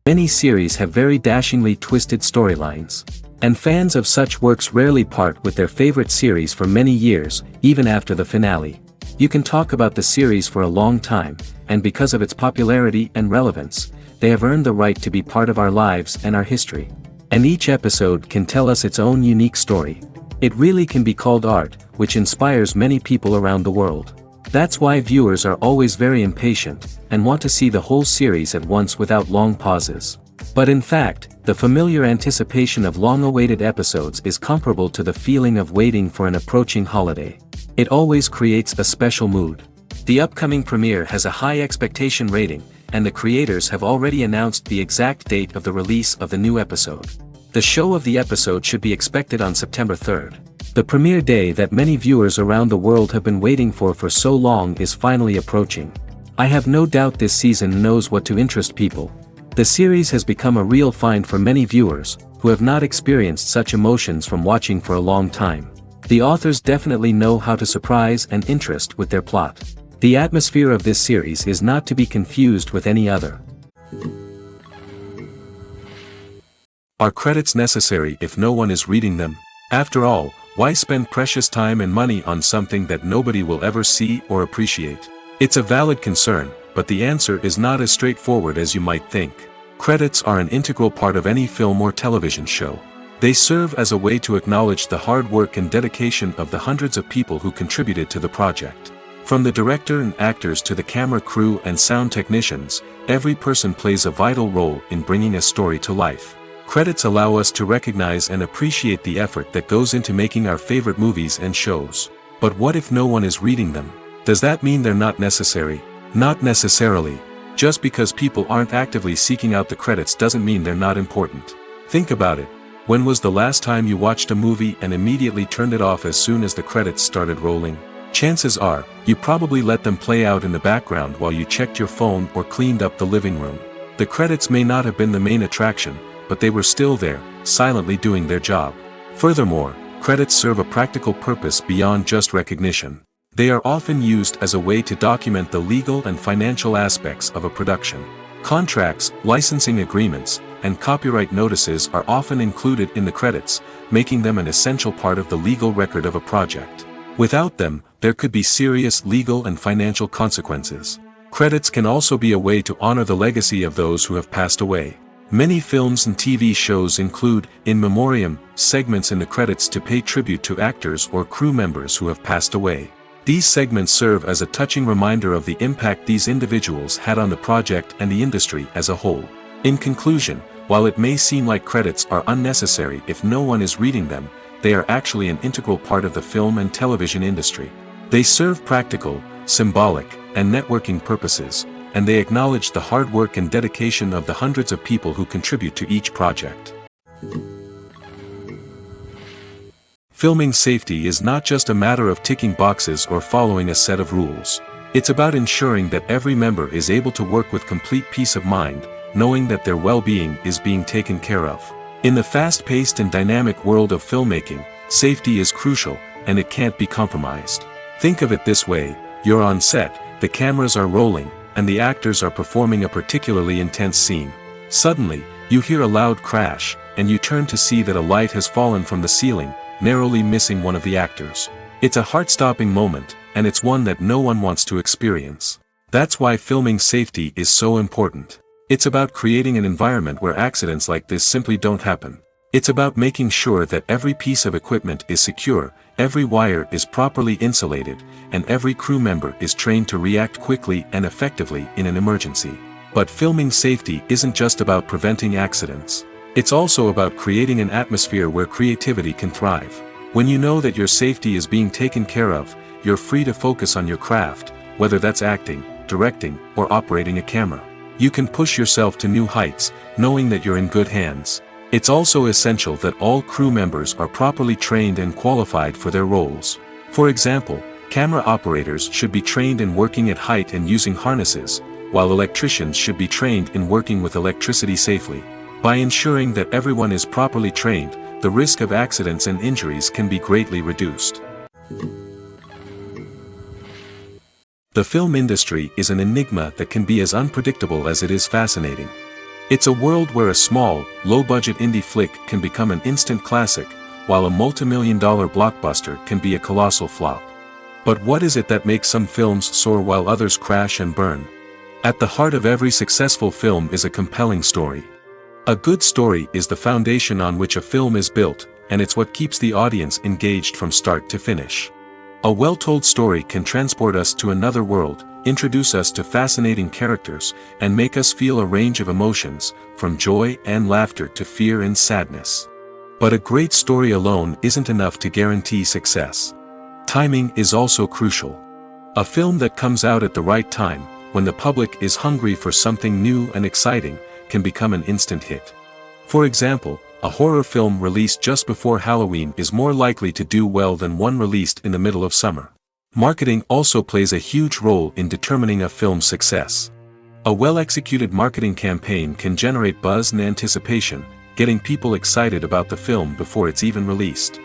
Many series have very dashingly twisted storylines. And fans of such works rarely part with their favorite series for many years, even after the finale. You can talk about the series for a long time, and because of its popularity and relevance, they have earned the right to be part of our lives and our history. And each episode can tell us its own unique story. It really can be called art, which inspires many people around the world. That's why viewers are always very impatient, and want to see the whole series at once without long pauses. But in fact, the familiar anticipation of long-awaited episodes is comparable to the feeling of waiting for an approaching holiday. It always creates a special mood. The upcoming premiere has a high expectation rating, and the creators have already announced the exact date of the release of the new episode. The show of the episode should be expected on September 3rd. The premiere day that many viewers around the world have been waiting for so long is finally approaching. I have no doubt this season knows what to interest people. The series has become a real find for many viewers, who have not experienced such emotions from watching for a long time. The authors definitely know how to surprise and interest with their plot. The atmosphere of this series is not to be confused with any other. Are credits necessary if no one is reading them? After all, why spend precious time and money on something that nobody will ever see or appreciate? It's a valid concern, but the answer is not as straightforward as you might think. Credits are an integral part of any film or television show. They serve as a way to acknowledge the hard work and dedication of the hundreds of people who contributed to the project. From the director and actors to the camera crew and sound technicians, every person plays a vital role in bringing a story to life. Credits allow us to recognize and appreciate the effort that goes into making our favorite movies and shows. But what if no one is reading them? Does that mean they're not necessary? Not necessarily. Just because people aren't actively seeking out the credits doesn't mean they're not important. Think about it. When was the last time you watched a movie and immediately turned it off as soon as the credits started rolling? Chances are, you probably let them play out in the background while you checked your phone or cleaned up the living room. The credits may not have been the main attraction, but they were still there, silently doing their job. Furthermore, credits serve a practical purpose beyond just recognition. They are often used as a way to document the legal and financial aspects of a production. Contracts, licensing agreements, and copyright notices are often included in the credits, making them an essential part of the legal record of a project. Without them, there could be serious legal and financial consequences. Credits can also be a way to honor the legacy of those who have passed away. Many films and TV shows include, in memoriam, segments in the credits to pay tribute to actors or crew members who have passed away. These segments serve as a touching reminder of the impact these individuals had on the project and the industry as a whole. In conclusion, while it may seem like credits are unnecessary if no one is reading them, they are actually an integral part of the film and television industry. They serve practical, symbolic, and networking purposes, and they acknowledge the hard work and dedication of the hundreds of people who contribute to each project. Filming safety is not just a matter of ticking boxes or following a set of rules. It's about ensuring that every member is able to work with complete peace of mind, knowing that their well-being is being taken care of. In the fast-paced and dynamic world of filmmaking, safety is crucial, and it can't be compromised. Think of it this way: you're on set, the cameras are rolling, and the actors are performing a particularly intense scene. Suddenly, you hear a loud crash, and you turn to see that a light has fallen from the ceiling, narrowly missing one of the actors. It's a heart-stopping moment, and it's one that no one wants to experience. That's why filming safety is so important. It's about creating an environment where accidents like this simply don't happen. It's about making sure that every piece of equipment is secure, every wire is properly insulated, and every crew member is trained to react quickly and effectively in an emergency. But filming safety isn't just about preventing accidents. It's also about creating an atmosphere where creativity can thrive. When you know that your safety is being taken care of, you're free to focus on your craft, whether that's acting, directing, or operating a camera. You can push yourself to new heights, knowing that you're in good hands. It's also essential that all crew members are properly trained and qualified for their roles. For example, camera operators should be trained in working at height and using harnesses, while electricians should be trained in working with electricity safely. By ensuring that everyone is properly trained, the risk of accidents and injuries can be greatly reduced. The film industry is an enigma that can be as unpredictable as it is fascinating. It's a world where a small, low-budget indie flick can become an instant classic, while a multi-million-dollar blockbuster can be a colossal flop. But what is it that makes some films soar while others crash and burn? At the heart of every successful film is a compelling story. A good story is the foundation on which a film is built, and it's what keeps the audience engaged from start to finish. A well-told story can transport us to another world, introduce us to fascinating characters, and make us feel a range of emotions, from joy and laughter to fear and sadness. But a great story alone isn't enough to guarantee success. Timing is also crucial. A film that comes out at the right time, when the public is hungry for something new and exciting, can become an instant hit. For example, a horror film released just before Halloween is more likely to do well than one released in the middle of summer. Marketing also plays a huge role in determining a film's success. A well-executed marketing campaign can generate buzz and anticipation, getting people excited about the film before it's even released.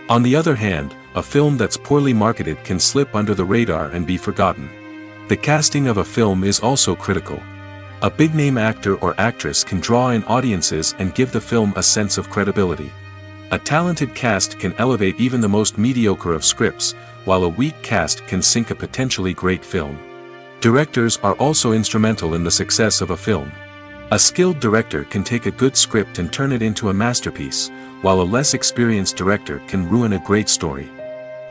On the other hand, a film that's poorly marketed can slip under the radar and be forgotten. The casting of a film is also critical. A big-name actor or actress can draw in audiences and give the film a sense of credibility. A talented cast can elevate even the most mediocre of scripts, while a weak cast can sink a potentially great film. Directors are also instrumental in the success of a film. A skilled director can take a good script and turn it into a masterpiece, while a less experienced director can ruin a great story.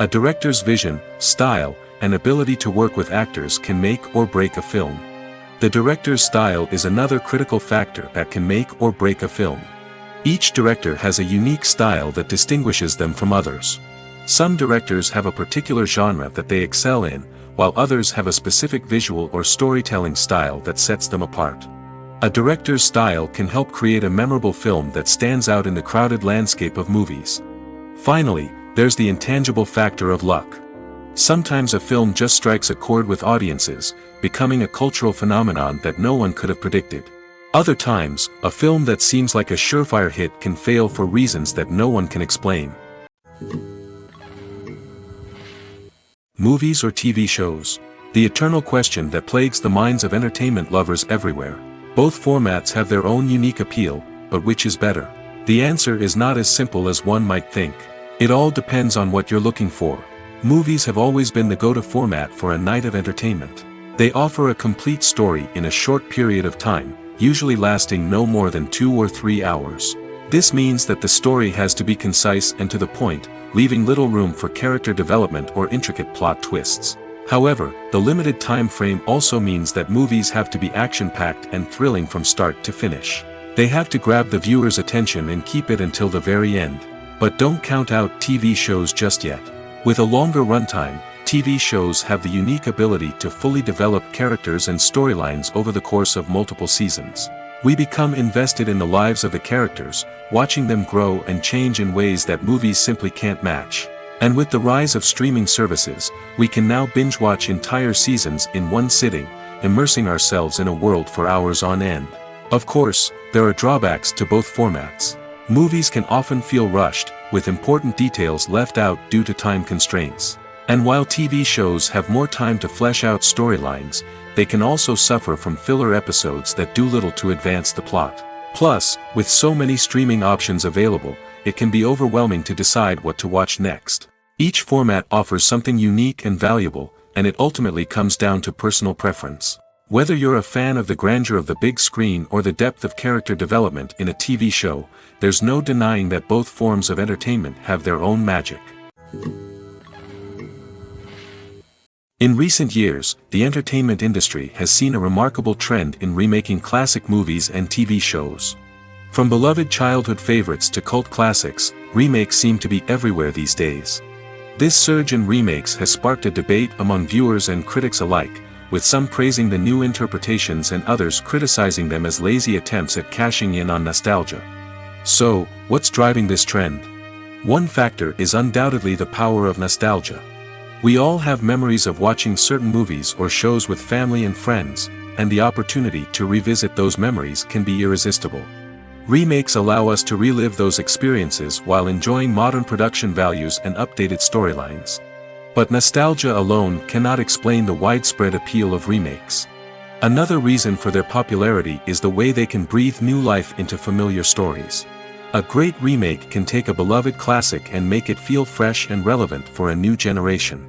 A director's vision, style, and ability to work with actors can make or break a film. The director's style is another critical factor that can make or break a film. Each director has a unique style that distinguishes them from others. Some directors have a particular genre that they excel in, while others have a specific visual or storytelling style that sets them apart. A director's style can help create a memorable film that stands out in the crowded landscape of movies. Finally, there's the intangible factor of luck. Sometimes a film just strikes a chord with audiences, becoming a cultural phenomenon that no one could have predicted. Other times, a film that seems like a surefire hit can fail for reasons that no one can explain. Movies or TV shows? The eternal question that plagues the minds of entertainment lovers everywhere. Both formats have their own unique appeal, but which is better? The answer is not as simple as one might think. It all depends on what you're looking for. Movies have always been the go-to format for a night of entertainment. They offer a complete story in a short period of time, usually lasting no more than 2 or 3 hours. This means that the story has to be concise and to the point, leaving little room for character development or intricate plot twists. However, the limited time frame also means that movies have to be action-packed and thrilling from start to finish. They have to grab the viewer's attention and keep it until the very end. But don't count out TV shows just yet. With a longer runtime, TV shows have the unique ability to fully develop characters and storylines over the course of multiple seasons. We become invested in the lives of the characters, watching them grow and change in ways that movies simply can't match. And with the rise of streaming services, we can now binge-watch entire seasons in one sitting, immersing ourselves in a world for hours on end. Of course, there are drawbacks to both formats. Movies can often feel rushed, with important details left out due to time constraints. And while TV shows have more time to flesh out storylines, they can also suffer from filler episodes that do little to advance the plot. Plus, with so many streaming options available, it can be overwhelming to decide what to watch next. Each format offers something unique and valuable, and it ultimately comes down to personal preference. Whether you're a fan of the grandeur of the big screen or the depth of character development in a TV show, there's no denying that both forms of entertainment have their own magic. In recent years, the entertainment industry has seen a remarkable trend in remaking classic movies and TV shows. From beloved childhood favorites to cult classics, remakes seem to be everywhere these days. This surge in remakes has sparked a debate among viewers and critics alike, with some praising the new interpretations and others criticizing them as lazy attempts at cashing in on nostalgia. So, what's driving this trend? One factor is undoubtedly the power of nostalgia. We all have memories of watching certain movies or shows with family and friends, and the opportunity to revisit those memories can be irresistible. Remakes allow us to relive those experiences while enjoying modern production values and updated storylines. But nostalgia alone cannot explain the widespread appeal of remakes. Another reason for their popularity is the way they can breathe new life into familiar stories. A great remake can take a beloved classic and make it feel fresh and relevant for a new generation.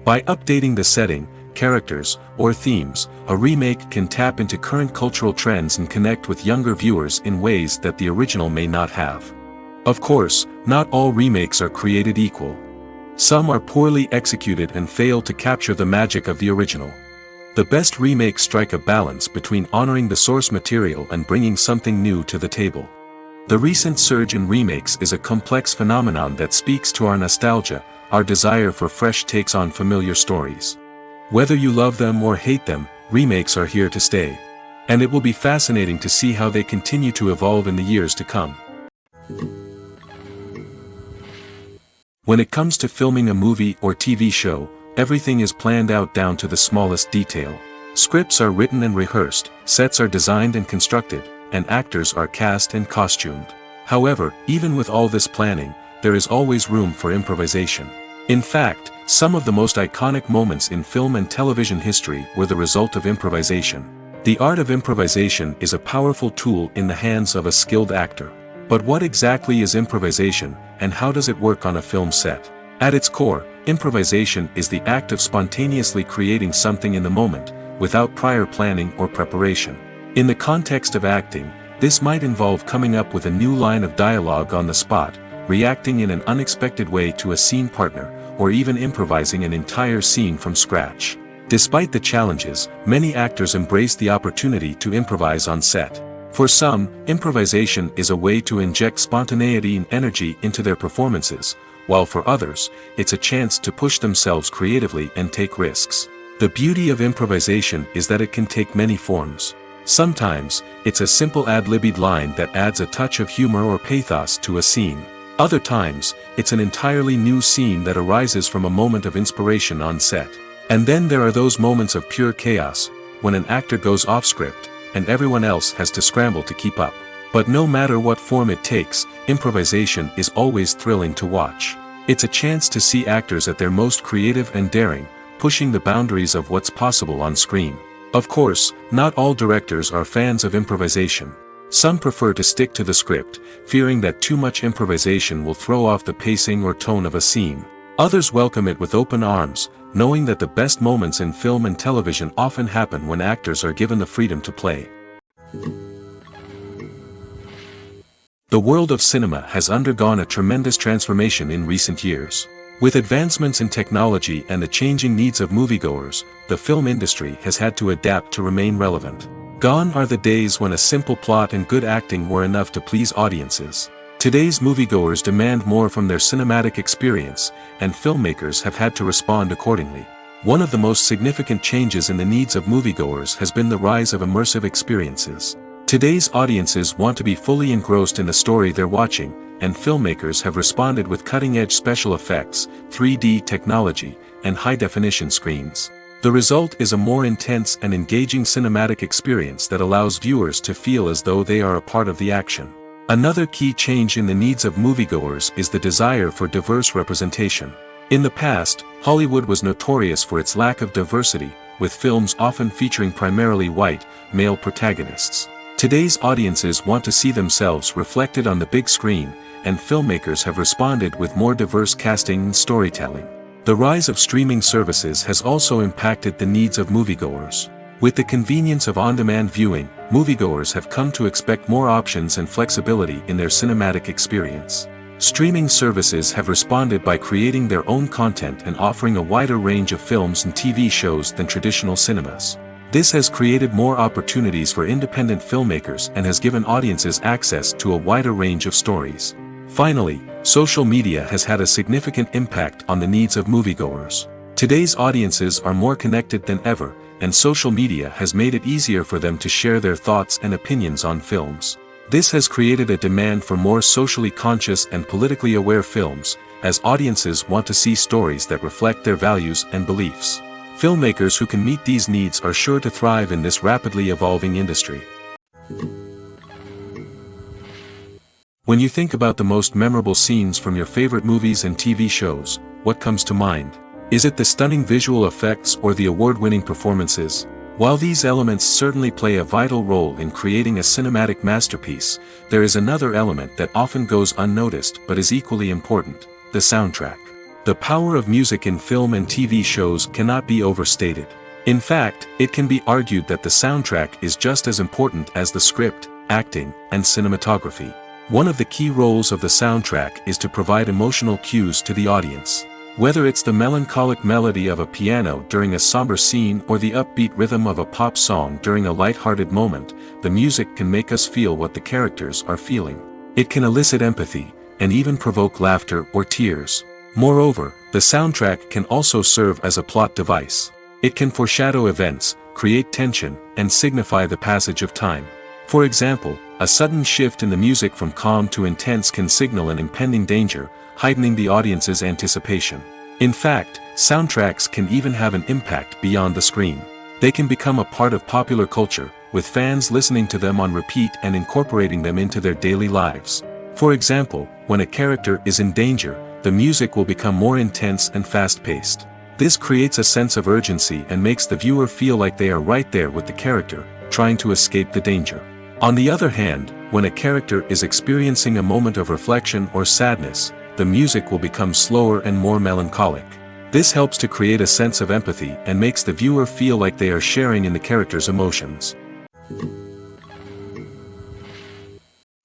By updating the setting, characters, or themes, a remake can tap into current cultural trends and connect with younger viewers in ways that the original may not have. Of course, not all remakes are created equal. Some are poorly executed and fail to capture the magic of the original. The best remakes strike a balance between honoring the source material and bringing something new to the table. The recent surge in remakes is a complex phenomenon that speaks to our nostalgia, our desire for fresh takes on familiar stories. Whether you love them or hate them, remakes are here to stay. And it will be fascinating to see how they continue to evolve in the years to come. When it comes to filming a movie or TV show, everything is planned out down to the smallest detail. Scripts are written and rehearsed, sets are designed and constructed, and actors are cast and costumed. However, even with all this planning, there is always room for improvisation. In fact, some of the most iconic moments in film and television history were the result of improvisation. The art of improvisation is a powerful tool in the hands of a skilled actor. But what exactly is improvisation, and how does it work on a film set? At its core, improvisation is the act of spontaneously creating something in the moment, without prior planning or preparation. In the context of acting, this might involve coming up with a new line of dialogue on the spot, reacting in an unexpected way to a scene partner, or even improvising an entire scene from scratch. Despite the challenges, many actors embrace the opportunity to improvise on set. For some, improvisation is a way to inject spontaneity and energy into their performances, while for others, it's a chance to push themselves creatively and take risks. The beauty of improvisation is that it can take many forms. Sometimes, it's a simple ad-libbed line that adds a touch of humor or pathos to a scene. Other times, it's an entirely new scene that arises from a moment of inspiration on set. And then there are those moments of pure chaos, when an actor goes off script, and everyone else has to scramble to keep up. But no matter what form it takes, improvisation is always thrilling to watch. It's a chance to see actors at their most creative and daring, pushing the boundaries of what's possible on screen. Of course, not all directors are fans of improvisation. Some prefer to stick to the script, fearing that too much improvisation will throw off the pacing or tone of a scene. Others welcome it with open arms, knowing that the best moments in film and television often happen when actors are given the freedom to play. The world of cinema has undergone a tremendous transformation in recent years. With advancements in technology and the changing needs of moviegoers, the film industry has had to adapt to remain relevant. Gone are the days when a simple plot and good acting were enough to please audiences. Today's moviegoers demand more from their cinematic experience, and filmmakers have had to respond accordingly. One of the most significant changes in the needs of moviegoers has been the rise of immersive experiences. Today's audiences want to be fully engrossed in the story they're watching, and filmmakers have responded with cutting-edge special effects, 3D technology, and high-definition screens. The result is a more intense and engaging cinematic experience that allows viewers to feel as though they are a part of the action. Another key change in the needs of moviegoers is the desire for diverse representation. In the past, Hollywood was notorious for its lack of diversity, with films often featuring primarily white, male protagonists. Today's audiences want to see themselves reflected on the big screen, and filmmakers have responded with more diverse casting and storytelling. The rise of streaming services has also impacted the needs of moviegoers. With the convenience of on-demand viewing, moviegoers have come to expect more options and flexibility in their cinematic experience. Streaming services have responded by creating their own content and offering a wider range of films and TV shows than traditional cinemas. This has created more opportunities for independent filmmakers and has given audiences access to a wider range of stories. Finally, social media has had a significant impact on the needs of moviegoers. Today's audiences are more connected than ever, and social media has made it easier for them to share their thoughts and opinions on films. This has created a demand for more socially conscious and politically aware films, as audiences want to see stories that reflect their values and beliefs. Filmmakers who can meet these needs are sure to thrive in this rapidly evolving industry. When you think about the most memorable scenes from your favorite movies and TV shows, what comes to mind? Is it the stunning visual effects or the award-winning performances? While these elements certainly play a vital role in creating a cinematic masterpiece, there is another element that often goes unnoticed but is equally important: the soundtrack. The power of music in film and TV shows cannot be overstated. In fact, it can be argued that the soundtrack is just as important as the script, acting, and cinematography. One of the key roles of the soundtrack is to provide emotional cues to the audience. Whether it's the melancholic melody of a piano during a somber scene or the upbeat rhythm of a pop song during a light-hearted moment, the music can make us feel what the characters are feeling. It can elicit empathy, and even provoke laughter or tears. Moreover, the soundtrack can also serve as a plot device. It can foreshadow events, create tension, and signify the passage of time. For example, a sudden shift in the music from calm to intense can signal an impending danger, heightening the audience's anticipation. In fact, soundtracks can even have an impact beyond the screen. They can become a part of popular culture, with fans listening to them on repeat and incorporating them into their daily lives. For example, when a character is in danger, the music will become more intense and fast-paced. This creates a sense of urgency and makes the viewer feel like they are right there with the character, trying to escape the danger. On the other hand, when a character is experiencing a moment of reflection or sadness, the music will become slower and more melancholic. This helps to create a sense of empathy and makes the viewer feel like they are sharing in the character's emotions.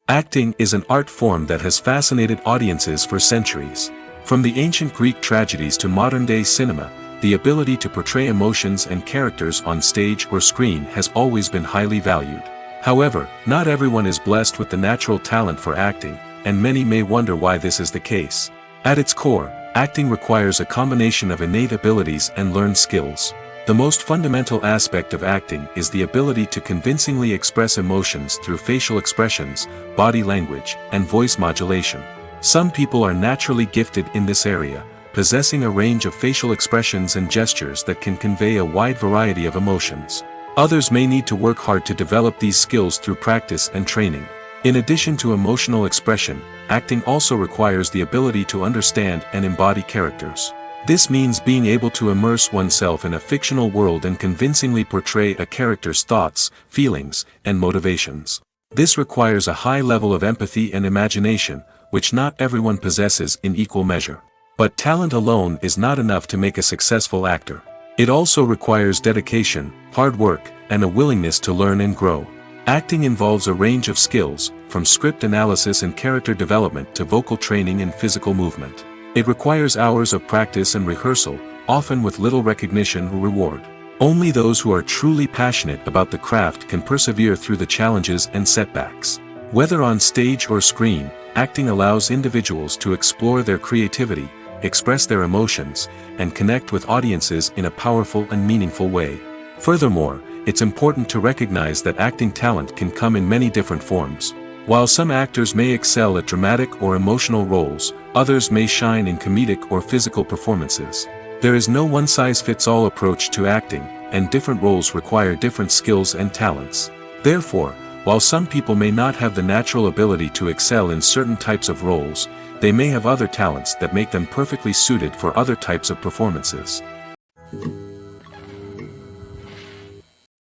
Acting is an art form that has fascinated audiences for centuries. From the ancient Greek tragedies to modern-day cinema, the ability to portray emotions and characters on stage or screen has always been highly valued. However, not everyone is blessed with the natural talent for acting, and many may wonder why this is the case. At its core, acting requires a combination of innate abilities and learned skills. The most fundamental aspect of acting is the ability to convincingly express emotions through facial expressions, body language, and voice modulation. Some people are naturally gifted in this area, possessing a range of facial expressions and gestures that can convey a wide variety of emotions. Others may need to work hard to develop these skills through practice and training. In addition to emotional expression, acting also requires the ability to understand and embody characters. This means being able to immerse oneself in a fictional world and convincingly portray a character's thoughts, feelings, and motivations. This requires a high level of empathy and imagination, which not everyone possesses in equal measure. But talent alone is not enough to make a successful actor. It also requires dedication, hard work, and a willingness to learn and grow. Acting involves a range of skills, from script analysis and character development to vocal training and physical movement. It requires hours of practice and rehearsal, often with little recognition or reward. Only those who are truly passionate about the craft can persevere through the challenges and setbacks. Whether on stage or screen, acting allows individuals to explore their creativity, express their emotions, and connect with audiences in a powerful and meaningful way. Furthermore, it's important to recognize that acting talent can come in many different forms. While some actors may excel at dramatic or emotional roles, others may shine in comedic or physical performances. There is no one-size-fits-all approach to acting, and different roles require different skills and talents. Therefore, while some people may not have the natural ability to excel in certain types of roles, they may have other talents that make them perfectly suited for other types of performances.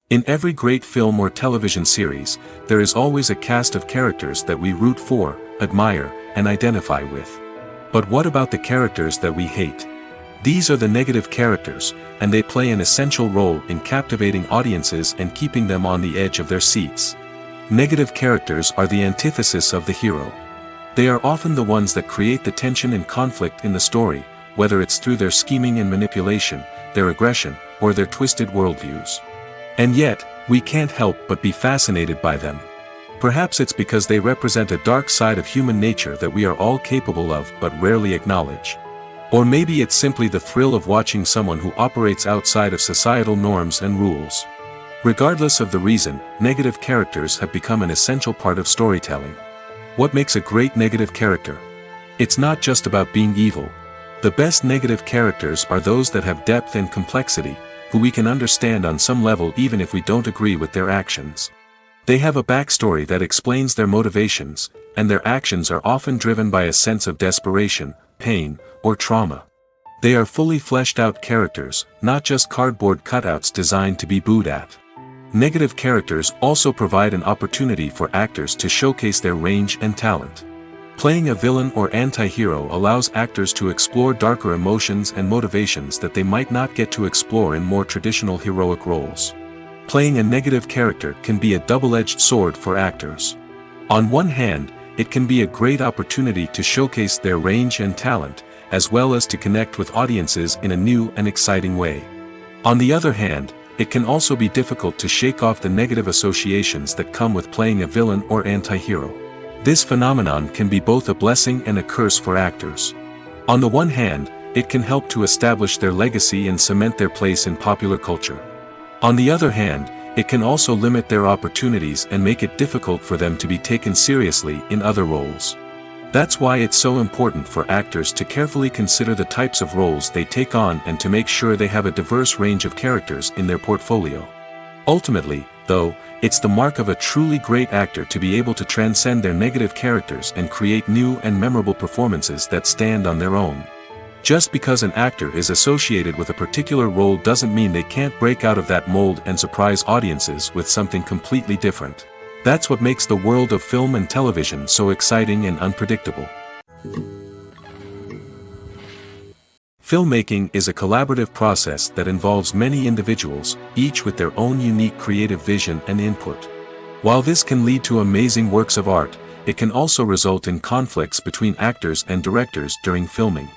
In every great film or television series, there is always a cast of characters that we root for, admire, and identify with. But what about the characters that we hate? These are the negative characters, and they play an essential role in captivating audiences and keeping them on the edge of their seats. Negative characters are the antithesis of the hero. They are often the ones that create the tension and conflict in the story, whether it's through their scheming and manipulation, their aggression, or their twisted worldviews. And yet, we can't help but be fascinated by them. Perhaps it's because they represent a dark side of human nature that we are all capable of but rarely acknowledge. Or maybe it's simply the thrill of watching someone who operates outside of societal norms and rules. Regardless of the reason, negative characters have become an essential part of storytelling. What makes a great negative character? It's not just about being evil. The best negative characters are those that have depth and complexity, who we can understand on some level even if we don't agree with their actions. They have a backstory that explains their motivations, and their actions are often driven by a sense of desperation, pain, or trauma. They are fully fleshed out characters, not just cardboard cutouts designed to be booed at. Negative characters also provide an opportunity for actors to showcase their range and talent. Playing a villain or anti-hero allows actors to explore darker emotions and motivations that they might not get to explore in more traditional heroic roles. Playing a negative character can be a double-edged sword for actors. On one hand, it can be a great opportunity to showcase their range and talent, as well as to connect with audiences in a new and exciting way. On the other hand, it can also be difficult to shake off the negative associations that come with playing a villain or anti-hero. This phenomenon can be both a blessing and a curse for actors. On the one hand, it can help to establish their legacy and cement their place in popular culture. On the other hand, it can also limit their opportunities and make it difficult for them to be taken seriously in other roles. That's why it's so important for actors to carefully consider the types of roles they take on and to make sure they have a diverse range of characters in their portfolio. Ultimately, though, it's the mark of a truly great actor to be able to transcend their negative characters and create new and memorable performances that stand on their own. Just because an actor is associated with a particular role doesn't mean they can't break out of that mold and surprise audiences with something completely different. That's what makes the world of film and television so exciting and unpredictable. Filmmaking is a collaborative process that involves many individuals, each with their own unique creative vision and input. While this can lead to amazing works of art, it can also result in conflicts between actors and directors during filming.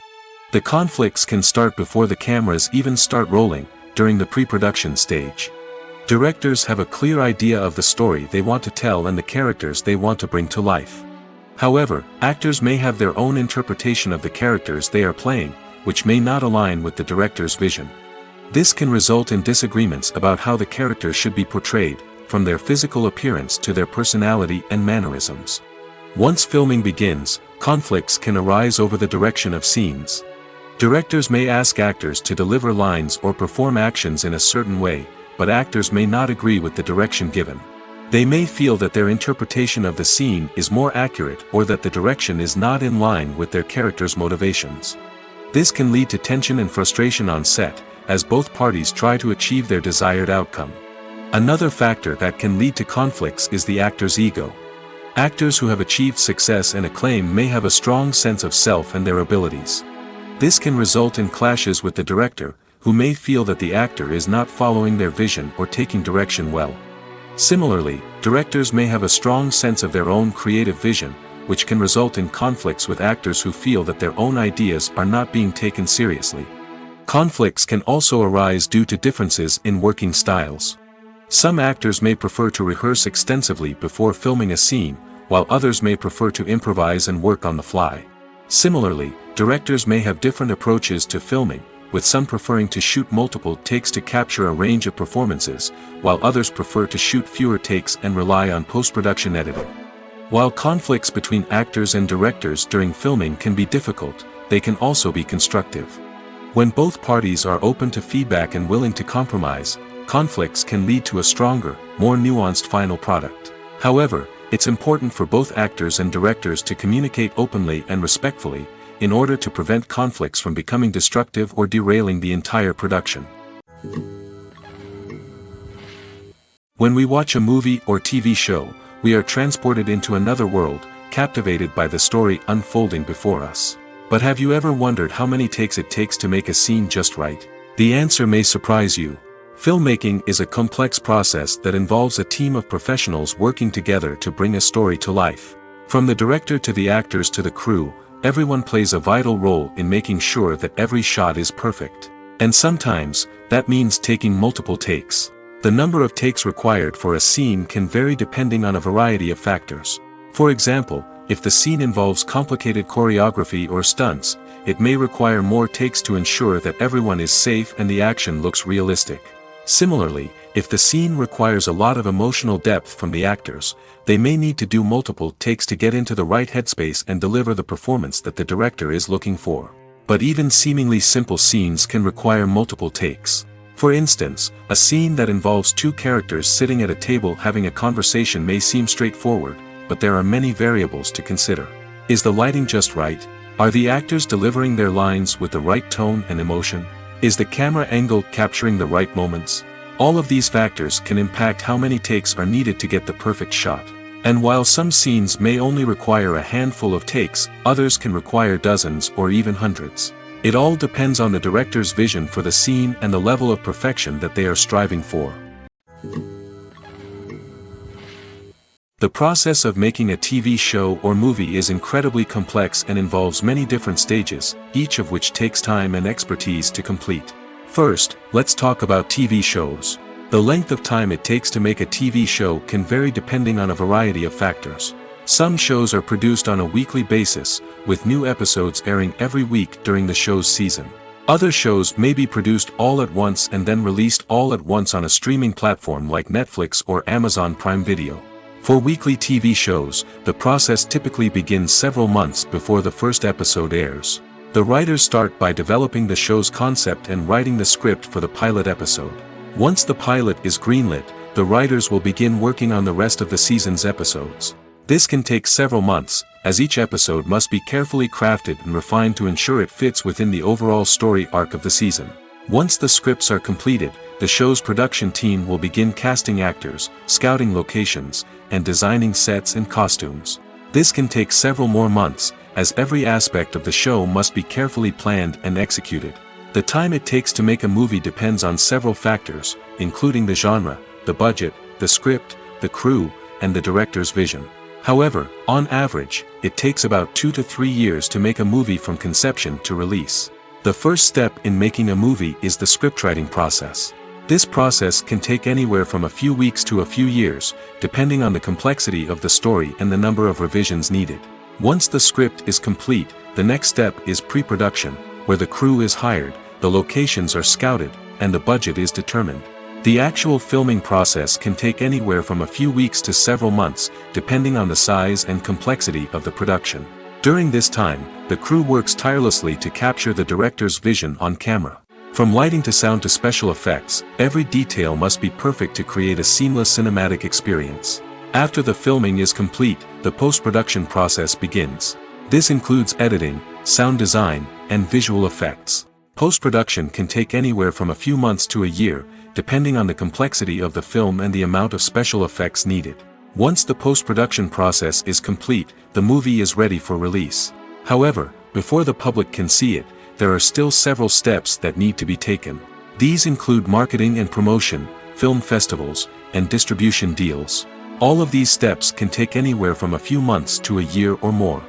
The conflicts can start before the cameras even start rolling, during the pre-production stage. Directors have a clear idea of the story they want to tell and the characters they want to bring to life. However, actors may have their own interpretation of the characters they are playing, which may not align with the director's vision. This can result in disagreements about how the characters should be portrayed, from their physical appearance to their personality and mannerisms. Once filming begins, conflicts can arise over the direction of scenes. Directors may ask actors to deliver lines or perform actions in a certain way, but actors may not agree with the direction given. They may feel that their interpretation of the scene is more accurate or that the direction is not in line with their character's motivations. This can lead to tension and frustration on set, as both parties try to achieve their desired outcome. Another factor that can lead to conflicts is the actor's ego. Actors who have achieved success and acclaim may have a strong sense of self and their abilities. This can result in clashes with the director, who may feel that the actor is not following their vision or taking direction well. Similarly, directors may have a strong sense of their own creative vision, which can result in conflicts with actors who feel that their own ideas are not being taken seriously. Conflicts can also arise due to differences in working styles. Some actors may prefer to rehearse extensively before filming a scene, while others may prefer to improvise and work on the fly. Similarly, directors may have different approaches to filming, with some preferring to shoot multiple takes to capture a range of performances, while others prefer to shoot fewer takes and rely on post-production editing. While conflicts between actors and directors during filming can be difficult, they can also be constructive. When both parties are open to feedback and willing to compromise, conflicts can lead to a stronger, more nuanced final product. However, it's important for both actors and directors to communicate openly and respectfully, in order to prevent conflicts from becoming destructive or derailing the entire production. When we watch a movie or TV show, we are transported into another world, captivated by the story unfolding before us. But have you ever wondered how many takes it takes to make a scene just right? The answer may surprise you. Filmmaking is a complex process that involves a team of professionals working together to bring a story to life. From the director to the actors to the crew, everyone plays a vital role in making sure that every shot is perfect. And sometimes, that means taking multiple takes. The number of takes required for a scene can vary depending on a variety of factors. For example, if the scene involves complicated choreography or stunts, it may require more takes to ensure that everyone is safe and the action looks realistic. Similarly, if the scene requires a lot of emotional depth from the actors, they may need to do multiple takes to get into the right headspace and deliver the performance that the director is looking for. But even seemingly simple scenes can require multiple takes. For instance, a scene that involves two characters sitting at a table having a conversation may seem straightforward, but there are many variables to consider. Is the lighting just right? Are the actors delivering their lines with the right tone and emotion? Is the camera angle capturing the right moments? All of these factors can impact how many takes are needed to get the perfect shot. And while some scenes may only require a handful of takes, others can require dozens or even hundreds. It all depends on the director's vision for the scene and the level of perfection that they are striving for. The process of making a TV show or movie is incredibly complex and involves many different stages, each of which takes time and expertise to complete. First, let's talk about TV shows. The length of time it takes to make a TV show can vary depending on a variety of factors. Some shows are produced on a weekly basis, with new episodes airing every week during the show's season. Other shows may be produced all at once and then released all at once on a streaming platform like Netflix or Amazon Prime Video. For weekly TV shows, the process typically begins several months before the first episode airs. The writers start by developing the show's concept and writing the script for the pilot episode. Once the pilot is greenlit, the writers will begin working on the rest of the season's episodes. This can take several months, as each episode must be carefully crafted and refined to ensure it fits within the overall story arc of the season. Once the scripts are completed, the show's production team will begin casting actors, scouting locations, and designing sets and costumes. This can take several more months, as every aspect of the show must be carefully planned and executed. The time it takes to make a movie depends on several factors, including the genre, the budget, the script, the crew, and the director's vision. However, on average, it takes about 2 to 3 years to make a movie from conception to release. The first step in making a movie is the scriptwriting process. This process can take anywhere from a few weeks to a few years, depending on the complexity of the story and the number of revisions needed. Once the script is complete, the next step is pre-production, where the crew is hired, the locations are scouted, and the budget is determined. The actual filming process can take anywhere from a few weeks to several months, depending on the size and complexity of the production. During this time, the crew works tirelessly to capture the director's vision on camera. From lighting to sound to special effects, every detail must be perfect to create a seamless cinematic experience. After the filming is complete, the post-production process begins. This includes editing, sound design, and visual effects. Post-production can take anywhere from a few months to a year, depending on the complexity of the film and the amount of special effects needed. Once the post-production process is complete, the movie is ready for release. However, before the public can see it, there are still several steps that need to be taken. These include marketing and promotion, film festivals, and distribution deals. All of these steps can take anywhere from a few months to a year or more.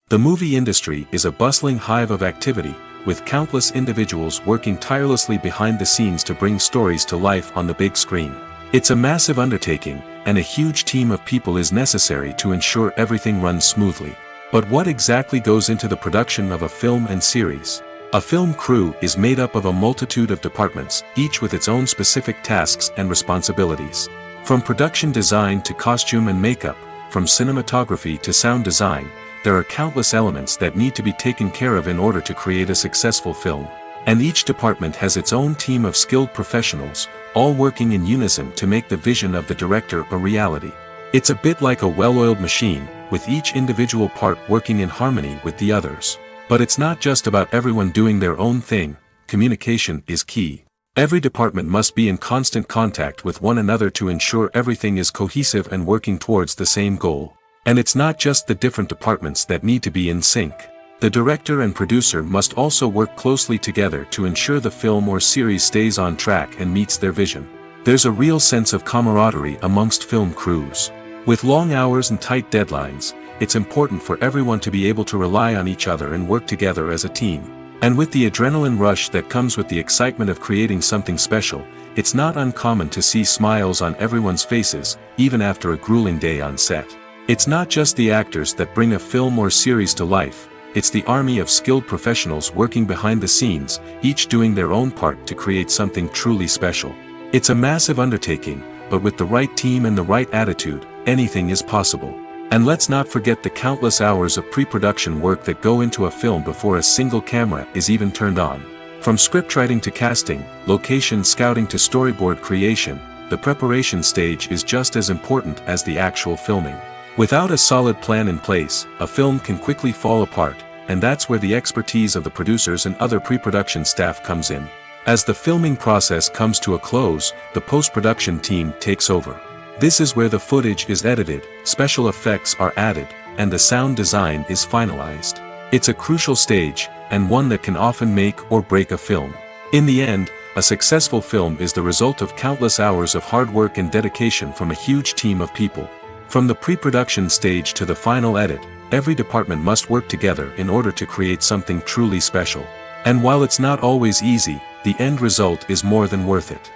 The movie industry is a bustling hive of activity, with countless individuals working tirelessly behind the scenes to bring stories to life on the big screen. It's a massive undertaking, and a huge team of people is necessary to ensure everything runs smoothly. But what exactly goes into the production of a film and series? A film crew is made up of a multitude of departments, each with its own specific tasks and responsibilities. From production design to costume and makeup, from cinematography to sound design, there are countless elements that need to be taken care of in order to create a successful film. And each department has its own team of skilled professionals, all working in unison to make the vision of the director a reality. It's a bit like a well-oiled machine, with each individual part working in harmony with the others. But it's not just about everyone doing their own thing. Communication is key. Every department must be in constant contact with one another to ensure everything is cohesive and working towards the same goal. And it's not just the different departments that need to be in sync. The director and producer must also work closely together to ensure the film or series stays on track and meets their vision. There's a real sense of camaraderie amongst film crews. With long hours and tight deadlines, it's important for everyone to be able to rely on each other and work together as a team. And with the adrenaline rush that comes with the excitement of creating something special, it's not uncommon to see smiles on everyone's faces, even after a grueling day on set. It's not just the actors that bring a film or series to life, it's the army of skilled professionals working behind the scenes, each doing their own part to create something truly special. It's a massive undertaking, but with the right team and the right attitude, anything is possible. And let's not forget the countless hours of pre-production work that go into a film before a single camera is even turned on. From scriptwriting to casting, location scouting to storyboard creation, the preparation stage is just as important as the actual filming. Without a solid plan in place, a film can quickly fall apart, and that's where the expertise of the producers and other pre-production staff comes in. As the filming process comes to a close, the post-production team takes over. This is where the footage is edited, special effects are added, and the sound design is finalized. It's a crucial stage, and one that can often make or break a film. In the end, a successful film is the result of countless hours of hard work and dedication from a huge team of people. From the pre-production stage to the final edit, every department must work together in order to create something truly special. And while it's not always easy, the end result is more than worth it.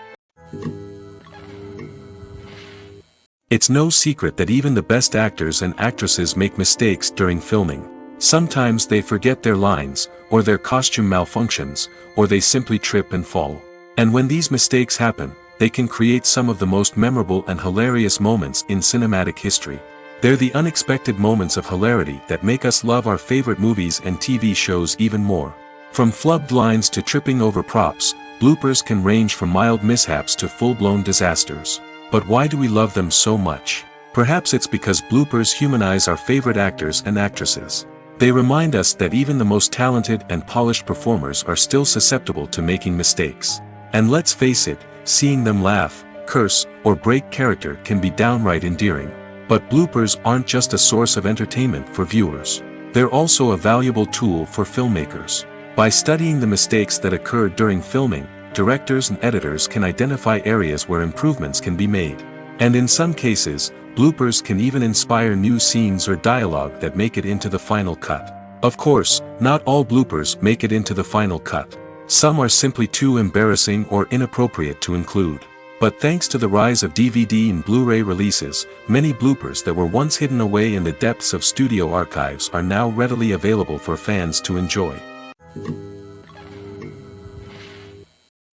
It's no secret that even the best actors and actresses make mistakes during filming. Sometimes they forget their lines, or their costume malfunctions, or they simply trip and fall. And when these mistakes happen, they can create some of the most memorable and hilarious moments in cinematic history. They're the unexpected moments of hilarity that make us love our favorite movies and TV shows even more. From flubbed lines to tripping over props, bloopers can range from mild mishaps to full-blown disasters. But why do we love them so much? Perhaps it's because bloopers humanize our favorite actors and actresses. They remind us that even the most talented and polished performers are still susceptible to making mistakes. And let's face it, seeing them laugh, curse, or break character can be downright endearing. But bloopers aren't just a source of entertainment for viewers. They're also a valuable tool for filmmakers. By studying the mistakes that occurred during filming, directors and editors can identify areas where improvements can be made. And in some cases, bloopers can even inspire new scenes or dialogue that make it into the final cut. Of course, not all bloopers make it into the final cut. Some are simply too embarrassing or inappropriate to include. But thanks to the rise of DVD and Blu-ray releases, many bloopers that were once hidden away in the depths of studio archives are now readily available for fans to enjoy.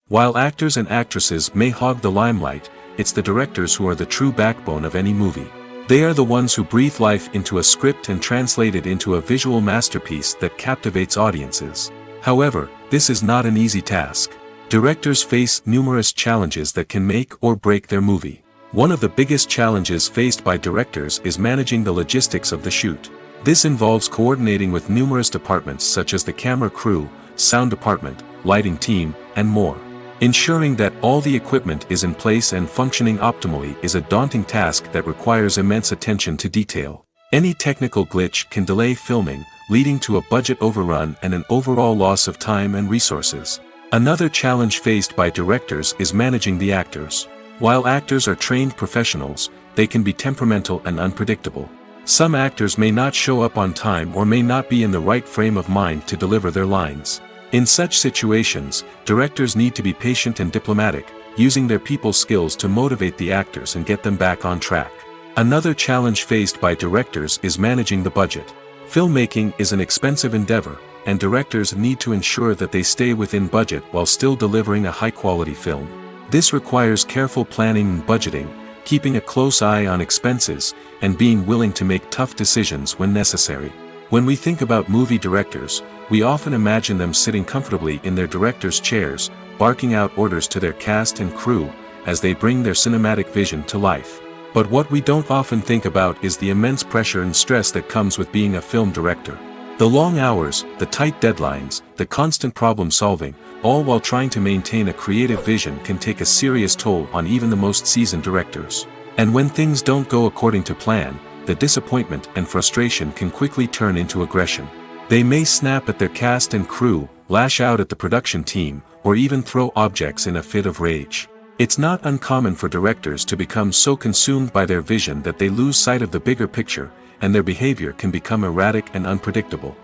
While actors and actresses may hog the limelight, it's the directors who are the true backbone of any movie. They are the ones who breathe life into a script and translate it into a visual masterpiece that captivates audiences. However, this is not an easy task. Directors face numerous challenges that can make or break their movie. One of the biggest challenges faced by directors is managing the logistics of the shoot. This involves coordinating with numerous departments such as the camera crew, sound department, lighting team, and more. Ensuring that all the equipment is in place and functioning optimally is a daunting task that requires immense attention to detail. Any technical glitch can delay filming, leading to a budget overrun and an overall loss of time and resources. Another challenge faced by directors is managing the actors. While actors are trained professionals, they can be temperamental and unpredictable. Some actors may not show up on time or may not be in the right frame of mind to deliver their lines. In such situations, directors need to be patient and diplomatic, using their people skills to motivate the actors and get them back on track. Another challenge faced by directors is managing the budget. Filmmaking is an expensive endeavor, and directors need to ensure that they stay within budget while still delivering a high-quality film. This requires careful planning and budgeting, keeping a close eye on expenses, and being willing to make tough decisions when necessary. When we think about movie directors, we often imagine them sitting comfortably in their director's chairs, barking out orders to their cast and crew, as they bring their cinematic vision to life. But what we don't often think about is the immense pressure and stress that comes with being a film director. The long hours, the tight deadlines, the constant problem solving, all while trying to maintain a creative vision can take a serious toll on even the most seasoned directors. And when things don't go according to plan, the disappointment and frustration can quickly turn into aggression. They may snap at their cast and crew, lash out at the production team, or even throw objects in a fit of rage. It's not uncommon for directors to become so consumed by their vision that they lose sight of the bigger picture, and their behavior can become erratic and unpredictable.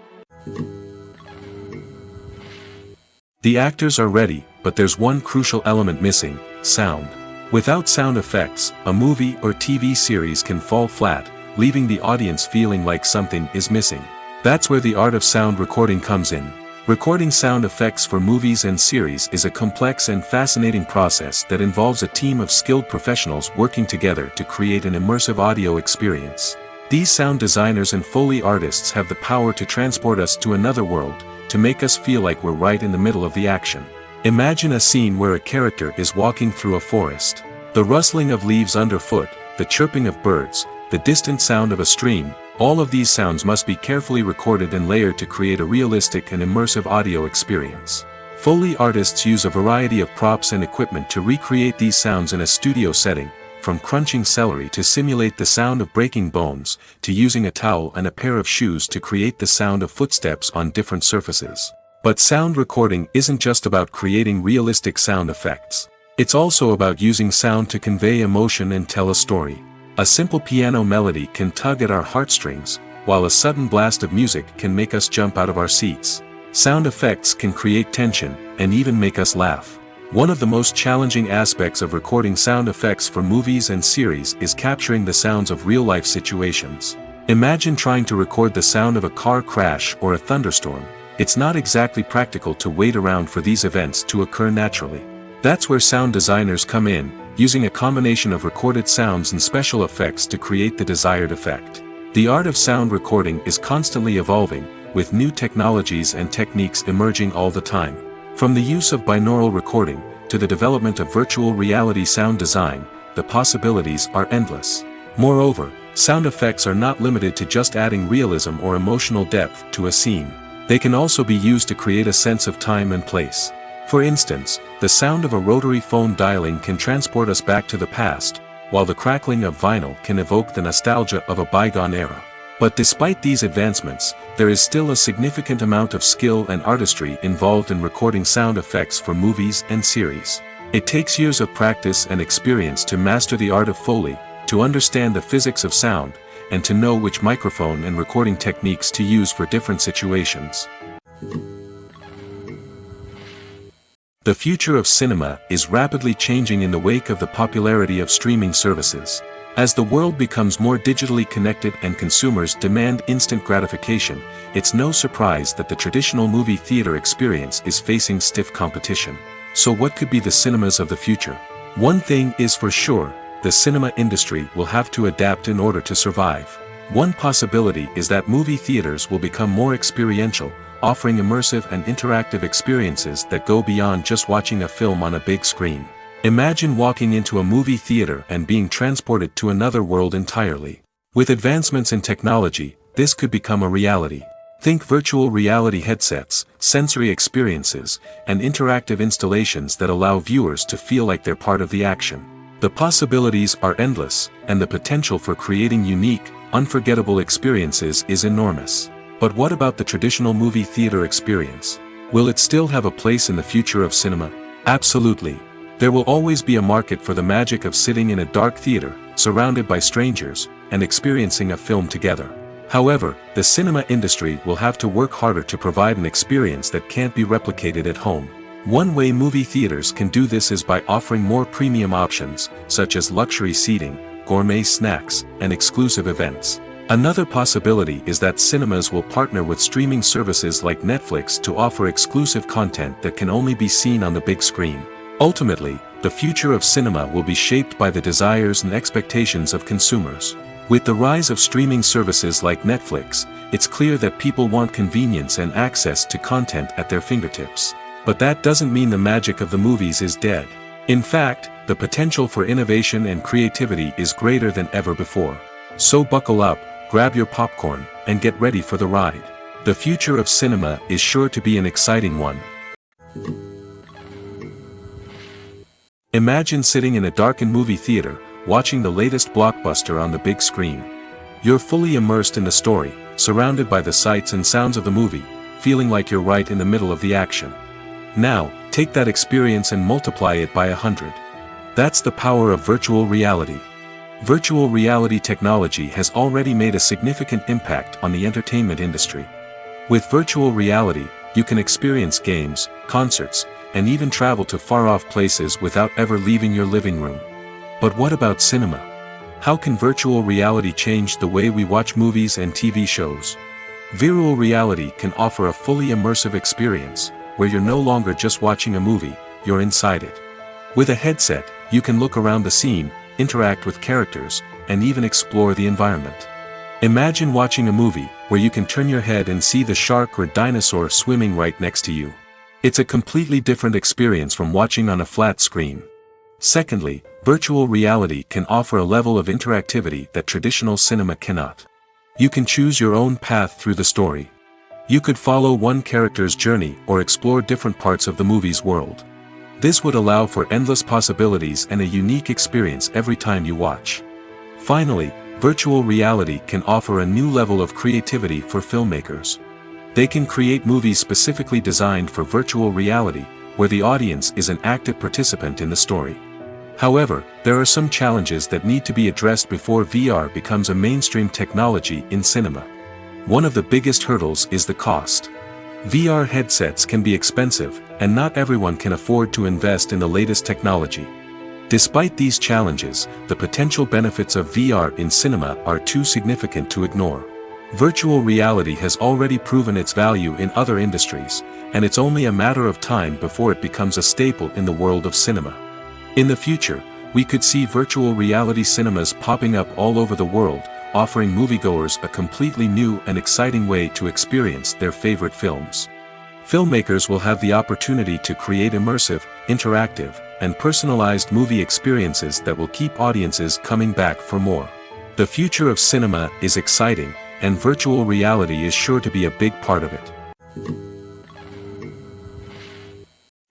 The actors are ready, but there's one crucial element missing: sound. Without sound effects, a movie or TV series can fall flat, leaving the audience feeling like something is missing. That's where the art of sound recording comes in. Recording sound effects for movies and series is a complex and fascinating process that involves a team of skilled professionals working together to create an immersive audio experience. These sound designers and Foley artists have the power to transport us to another world, to make us feel like we're right in the middle of the action. Imagine a scene where a character is walking through a forest. The rustling of leaves underfoot, the chirping of birds, the distant sound of a stream, All of these sounds must be carefully recorded and layered to create a realistic and immersive audio experience. Foley artists use a variety of props and equipment to recreate these sounds in a studio setting, from crunching celery to simulate the sound of breaking bones, to using a towel and a pair of shoes to create the sound of footsteps on different surfaces. But sound recording isn't just about creating realistic sound effects. It's also about using sound to convey emotion and tell a story. A simple piano melody can tug at our heartstrings, while a sudden blast of music can make us jump out of our seats. Sound effects can create tension, and even make us laugh. One of the most challenging aspects of recording sound effects for movies and series is capturing the sounds of real-life situations. Imagine trying to record the sound of a car crash or a thunderstorm. It's not exactly practical to wait around for these events to occur naturally. That's where sound designers come in, using a combination of recorded sounds and special effects to create the desired effect. The art of sound recording is constantly evolving, with new technologies and techniques emerging all the time. From the use of binaural recording, to the development of virtual reality sound design, the possibilities are endless. Moreover, sound effects are not limited to just adding realism or emotional depth to a scene. They can also be used to create a sense of time and place. For instance, the sound of a rotary phone dialing can transport us back to the past, while the crackling of vinyl can evoke the nostalgia of a bygone era. But despite these advancements, there is still a significant amount of skill and artistry involved in recording sound effects for movies and series. It takes years of practice and experience to master the art of Foley, to understand the physics of sound, and to know which microphone and recording techniques to use for different situations. The future of cinema is rapidly changing in the wake of the popularity of streaming services. As the world becomes more digitally connected and consumers demand instant gratification, it's no surprise that the traditional movie theater experience is facing stiff competition. So what could be the cinemas of the future? One thing is for sure, the cinema industry will have to adapt in order to survive. One possibility is that movie theaters will become more experiential, offering immersive and interactive experiences that go beyond just watching a film on a big screen. Imagine walking into a movie theater and being transported to another world entirely. With advancements in technology, this could become a reality. Think virtual reality headsets, sensory experiences, and interactive installations that allow viewers to feel like they're part of the action. The possibilities are endless, and the potential for creating unique, unforgettable experiences is enormous. But what about the traditional movie theater experience? Will it still have a place in the future of cinema? Absolutely. There will always be a market for the magic of sitting in a dark theater, surrounded by strangers, and experiencing a film together. However, the cinema industry will have to work harder to provide an experience that can't be replicated at home. One way movie theaters can do this is by offering more premium options, such as luxury seating, gourmet snacks, and exclusive events. Another possibility is that cinemas will partner with streaming services like Netflix to offer exclusive content that can only be seen on the big screen. Ultimately, the future of cinema will be shaped by the desires and expectations of consumers. With the rise of streaming services like Netflix, it's clear that people want convenience and access to content at their fingertips. But that doesn't mean the magic of the movies is dead. In fact, the potential for innovation and creativity is greater than ever before. So buckle up, grab your popcorn, and get ready for the ride. The future of cinema is sure to be an exciting one. Imagine sitting in a darkened movie theater, watching the latest blockbuster on the big screen. You're fully immersed in the story, surrounded by the sights and sounds of the movie, feeling like you're right in the middle of the action. Now, take that experience and multiply it by 100. That's the power of virtual reality. Virtual reality technology has already made a significant impact on the entertainment industry. With virtual reality, you can experience games, concerts, and even travel to far-off places without ever leaving your living room. But what about cinema? How can virtual reality change the way we watch movies and TV shows? Virtual reality can offer a fully immersive experience, where you're no longer just watching a movie, you're inside it. With a headset, you can look around the scene, interact with characters, and even explore the environment. Imagine watching a movie where you can turn your head and see the shark or dinosaur swimming right next to you. It's a completely different experience from watching on a flat screen. Secondly, virtual reality can offer a level of interactivity that traditional cinema cannot. You can choose your own path through the story. You could follow one character's journey or explore different parts of the movie's world. This would allow for endless possibilities and a unique experience every time you watch. Finally, virtual reality can offer a new level of creativity for filmmakers. They can create movies specifically designed for virtual reality, where the audience is an active participant in the story. However, there are some challenges that need to be addressed before VR becomes a mainstream technology in cinema. One of the biggest hurdles is the cost. VR headsets can be expensive, and not everyone can afford to invest in the latest technology. Despite these challenges, the potential benefits of VR in cinema are too significant to ignore. Virtual reality has already proven its value in other industries, and it's only a matter of time before it becomes a staple in the world of cinema. In the future, we could see virtual reality cinemas popping up all over the world, offering moviegoers a completely new and exciting way to experience their favorite films. Filmmakers will have the opportunity to create immersive, interactive, and personalized movie experiences that will keep audiences coming back for more. The future of cinema is exciting, and virtual reality is sure to be a big part of it.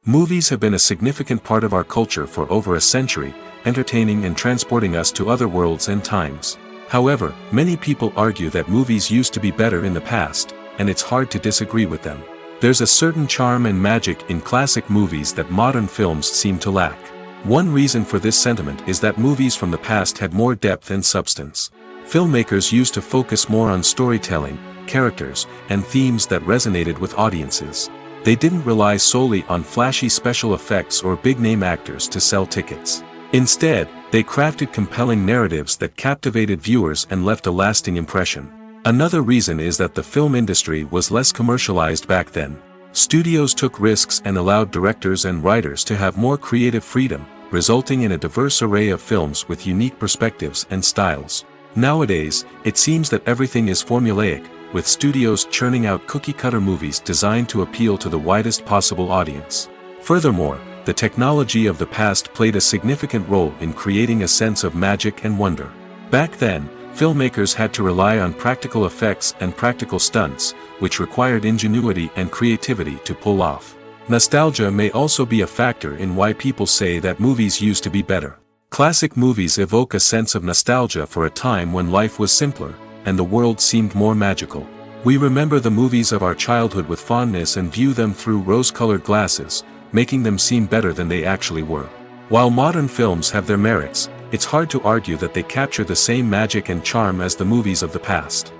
Movies have been a significant part of our culture for over a century, entertaining and transporting us to other worlds and times. However, many people argue that movies used to be better in the past, and it's hard to disagree with them. There's a certain charm and magic in classic movies that modern films seem to lack. One reason for this sentiment is that movies from the past had more depth and substance. Filmmakers used to focus more on storytelling, characters, and themes that resonated with audiences. They didn't rely solely on flashy special effects or big-name actors to sell tickets. Instead, they crafted compelling narratives that captivated viewers and left a lasting impression. Another reason is that the film industry was less commercialized back then. Studios took risks and allowed directors and writers to have more creative freedom, resulting in a diverse array of films with unique perspectives and styles. Nowadays, it seems that everything is formulaic, with studios churning out cookie-cutter movies designed to appeal to the widest possible audience. Furthermore, the technology of the past played a significant role in creating a sense of magic and wonder. Back then, filmmakers had to rely on practical effects and practical stunts, which required ingenuity and creativity to pull off. Nostalgia may also be a factor in why people say that movies used to be better. Classic movies evoke a sense of nostalgia for a time when life was simpler, and the world seemed more magical. We remember the movies of our childhood with fondness and view them through rose-colored glasses, making them seem better than they actually were. While modern films have their merits, it's hard to argue that they capture the same magic and charm as the movies of the past.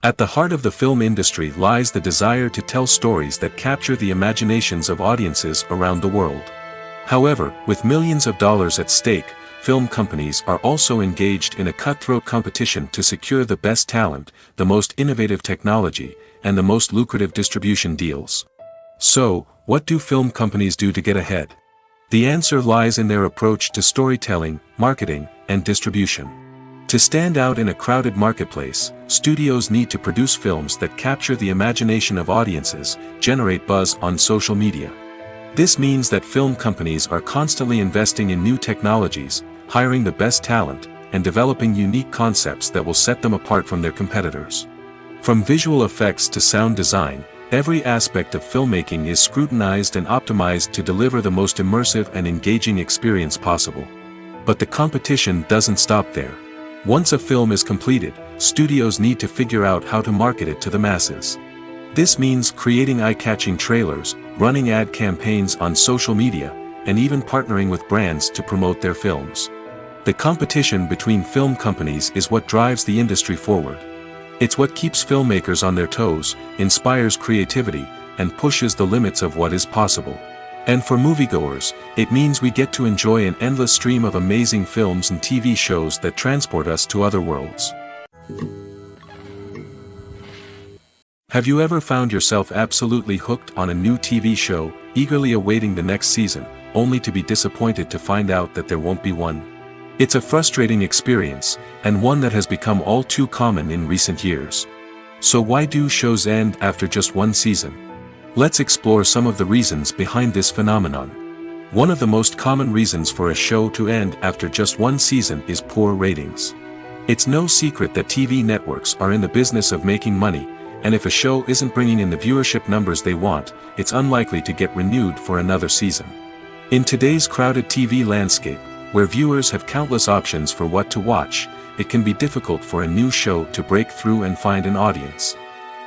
At the heart of the film industry lies the desire to tell stories that capture the imaginations of audiences around the world. However, with millions of dollars at stake, film companies are also engaged in a cutthroat competition to secure the best talent, the most innovative technology, and the most lucrative distribution deals. So, what do film companies do to get ahead? The answer lies in their approach to storytelling, marketing, and distribution. To stand out in a crowded marketplace, studios need to produce films that capture the imagination of audiences, generate buzz on social media. This means that film companies are constantly investing in new technologies, hiring the best talent, and developing unique concepts that will set them apart from their competitors. From visual effects to sound design, every aspect of filmmaking is scrutinized and optimized to deliver the most immersive and engaging experience possible. But the competition doesn't stop there. Once a film is completed, studios need to figure out how to market it to the masses. This means creating eye-catching trailers, running ad campaigns on social media, and even partnering with brands to promote their films. The competition between film companies is what drives the industry forward. It's what keeps filmmakers on their toes, inspires creativity, and pushes the limits of what is possible. And for moviegoers, it means we get to enjoy an endless stream of amazing films and TV shows that transport us to other worlds. Have you ever found yourself absolutely hooked on a new TV show, eagerly awaiting the next season, only to be disappointed to find out that there won't be one? It's a frustrating experience, and one that has become all too common in recent years. So why do shows end after just one season? Let's explore some of the reasons behind this phenomenon. One of the most common reasons for a show to end after just one season is poor ratings. It's no secret that TV networks are in the business of making money, and if a show isn't bringing in the viewership numbers they want, it's unlikely to get renewed for another season. In today's crowded TV landscape, where viewers have countless options for what to watch, it can be difficult for a new show to break through and find an audience.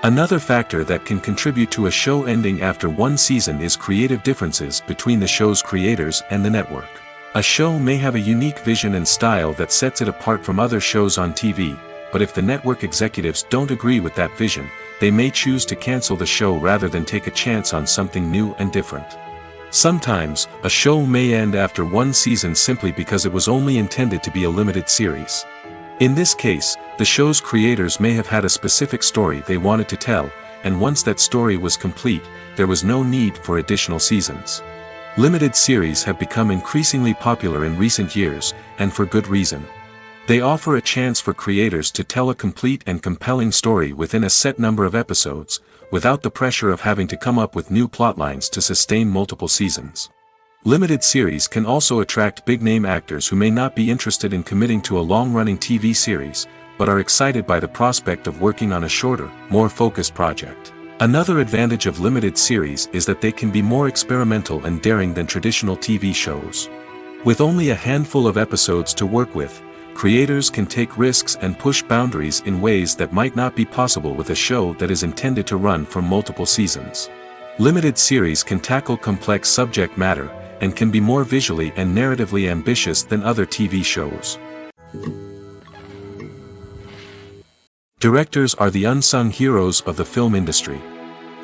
Another factor that can contribute to a show ending after one season is creative differences between the show's creators and the network. A show may have a unique vision and style that sets it apart from other shows on TV, but if the network executives don't agree with that vision, they may choose to cancel the show rather than take a chance on something new and different. Sometimes, a show may end after one season simply because it was only intended to be a limited series. In this case, the show's creators may have had a specific story they wanted to tell, and once that story was complete, there was no need for additional seasons. Limited series have become increasingly popular in recent years, and for good reason. They offer a chance for creators to tell a complete and compelling story within a set number of episodes, without the pressure of having to come up with new plotlines to sustain multiple seasons. Limited series can also attract big-name actors who may not be interested in committing to a long-running TV series, but are excited by the prospect of working on a shorter, more focused project. Another advantage of limited series is that they can be more experimental and daring than traditional TV shows. With only a handful of episodes to work with, creators can take risks and push boundaries in ways that might not be possible with a show that is intended to run for multiple seasons. Limited series can tackle complex subject matter, and can be more visually and narratively ambitious than other TV shows. Directors are the unsung heroes of the film industry.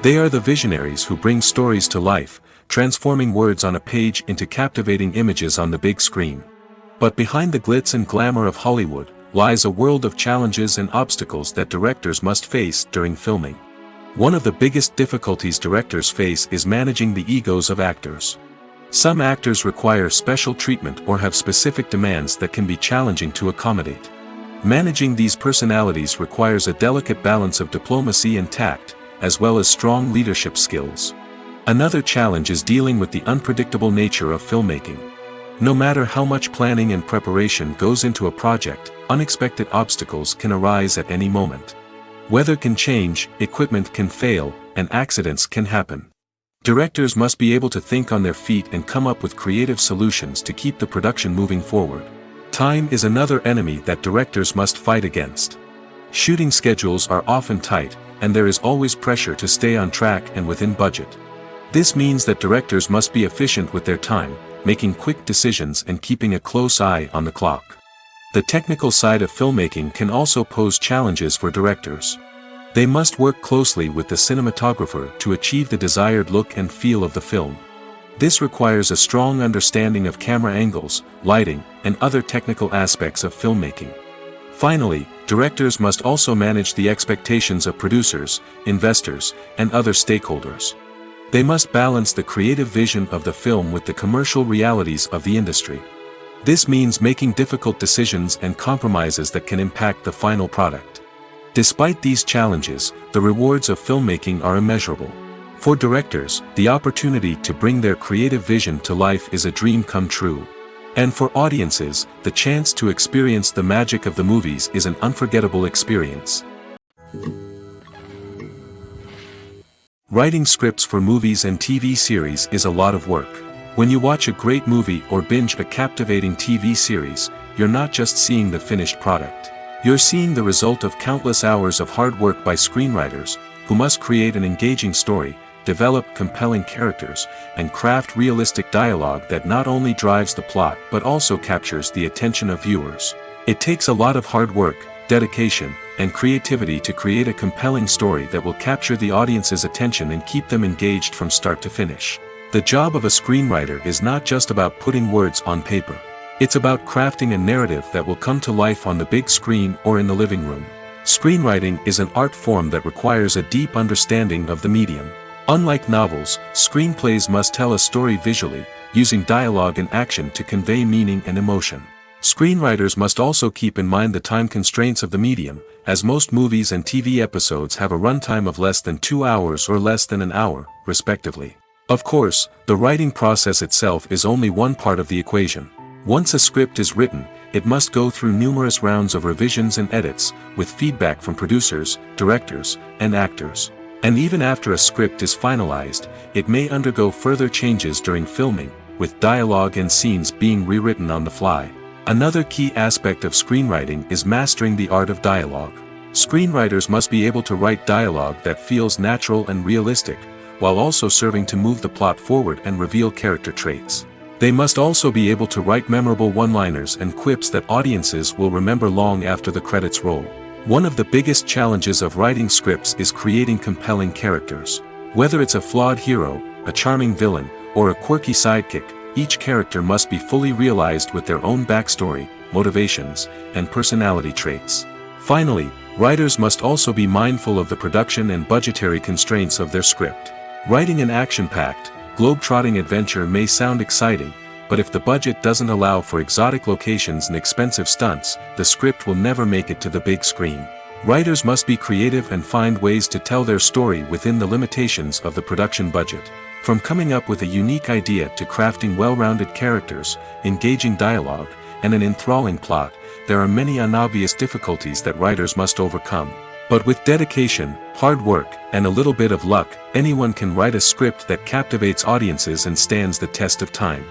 They are the visionaries who bring stories to life, transforming words on a page into captivating images on the big screen. But behind the glitz and glamour of Hollywood, lies a world of challenges and obstacles that directors must face during filming. One of the biggest difficulties directors face is managing the egos of actors. Some actors require special treatment or have specific demands that can be challenging to accommodate. Managing these personalities requires a delicate balance of diplomacy and tact, as well as strong leadership skills. Another challenge is dealing with the unpredictable nature of filmmaking. No matter how much planning and preparation goes into a project, unexpected obstacles can arise at any moment. Weather can change, equipment can fail, and accidents can happen. Directors must be able to think on their feet and come up with creative solutions to keep the production moving forward. Time is another enemy that directors must fight against. Shooting schedules are often tight, and there is always pressure to stay on track and within budget. This means that directors must be efficient with their time, making quick decisions and keeping a close eye on the clock. The technical side of filmmaking can also pose challenges for directors. They must work closely with the cinematographer to achieve the desired look and feel of the film. This requires a strong understanding of camera angles, lighting, and other technical aspects of filmmaking. Finally, directors must also manage the expectations of producers, investors, and other stakeholders. They must balance the creative vision of the film with the commercial realities of the industry. This means making difficult decisions and compromises that can impact the final product. Despite these challenges, the rewards of filmmaking are immeasurable. For directors, the opportunity to bring their creative vision to life is a dream come true. And for audiences, the chance to experience the magic of the movies is an unforgettable experience. Writing scripts for movies and TV series is a lot of work. When you watch a great movie or binge a captivating TV series, you're not just seeing the finished product. You're seeing the result of countless hours of hard work by screenwriters, who must create an engaging story, develop compelling characters, and craft realistic dialogue that not only drives the plot but also captures the attention of viewers. It takes a lot of hard work, dedication, and creativity to create a compelling story that will capture the audience's attention and keep them engaged from start to finish. The job of a screenwriter is not just about putting words on paper. It's about crafting a narrative that will come to life on the big screen or in the living room. Screenwriting is an art form that requires a deep understanding of the medium. Unlike novels, screenplays must tell a story visually, using dialogue and action to convey meaning and emotion. Screenwriters must also keep in mind the time constraints of the medium, as most movies and TV episodes have a runtime of less than 2 hours or less than an hour, respectively. Of course, the writing process itself is only one part of the equation. Once a script is written, it must go through numerous rounds of revisions and edits, with feedback from producers, directors, and actors. And even after a script is finalized, it may undergo further changes during filming, with dialogue and scenes being rewritten on the fly. Another key aspect of screenwriting is mastering the art of dialogue. Screenwriters must be able to write dialogue that feels natural and realistic, while also serving to move the plot forward and reveal character traits. They must also be able to write memorable one-liners and quips that audiences will remember long after the credits roll. One of the biggest challenges of writing scripts is creating compelling characters. Whether it's a flawed hero, a charming villain, or a quirky sidekick, each character must be fully realized with their own backstory, motivations, and personality traits. Finally, writers must also be mindful of the production and budgetary constraints of their script. Writing an action-packed, globe-trotting adventure may sound exciting, but if the budget doesn't allow for exotic locations and expensive stunts, the script will never make it to the big screen. Writers must be creative and find ways to tell their story within the limitations of the production budget. From coming up with a unique idea to crafting well-rounded characters, engaging dialogue, and an enthralling plot, there are many unobvious difficulties that writers must overcome. But with dedication, hard work, and a little bit of luck, anyone can write a script that captivates audiences and stands the test of time.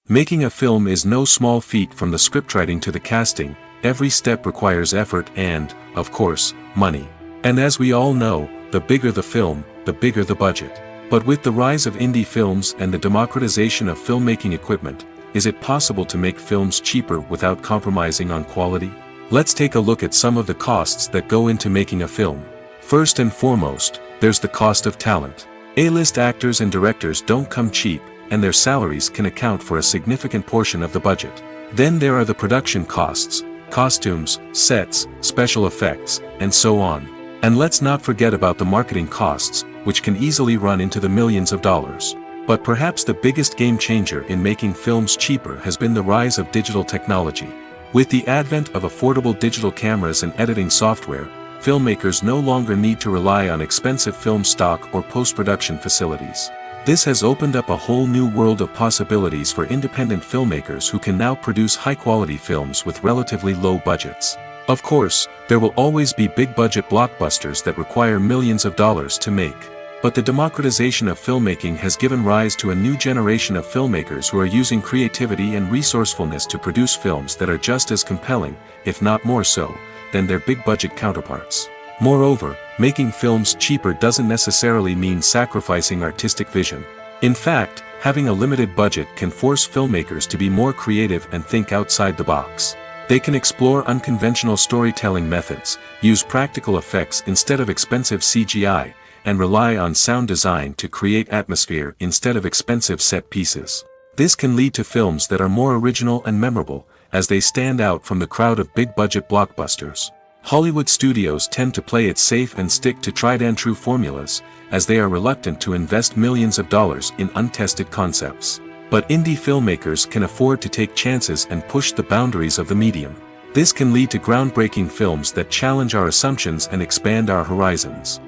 Making a film is no small feat. From the scriptwriting to the casting, every step requires effort and, of course, money. And as we all know, the bigger the film, the bigger the budget. But with the rise of indie films and the democratization of filmmaking equipment, is it possible to make films cheaper without compromising on quality? Let's take a look at some of the costs that go into making a film. First and foremost, there's the cost of talent. A-list actors and directors don't come cheap, and their salaries can account for a significant portion of the budget. Then there are the production costs, costumes, sets, special effects, and so on. And let's not forget about the marketing costs, which can easily run into the millions of dollars. But perhaps the biggest game changer in making films cheaper has been the rise of digital technology. With the advent of affordable digital cameras and editing software, filmmakers no longer need to rely on expensive film stock or post-production facilities. This has opened up a whole new world of possibilities for independent filmmakers who can now produce high-quality films with relatively low budgets. Of course, there will always be big-budget blockbusters that require millions of dollars to make. But the democratization of filmmaking has given rise to a new generation of filmmakers who are using creativity and resourcefulness to produce films that are just as compelling, if not more so, than their big-budget counterparts. Moreover, making films cheaper doesn't necessarily mean sacrificing artistic vision. In fact, having a limited budget can force filmmakers to be more creative and think outside the box. They can explore unconventional storytelling methods, use practical effects instead of expensive CGI, and rely on sound design to create atmosphere instead of expensive set pieces. This can lead to films that are more original and memorable, as they stand out from the crowd of big-budget blockbusters. Hollywood studios tend to play it safe and stick to tried-and-true formulas, as they are reluctant to invest millions of dollars in untested concepts. But indie filmmakers can afford to take chances and push the boundaries of the medium. This can lead to groundbreaking films that challenge our assumptions and expand our horizons.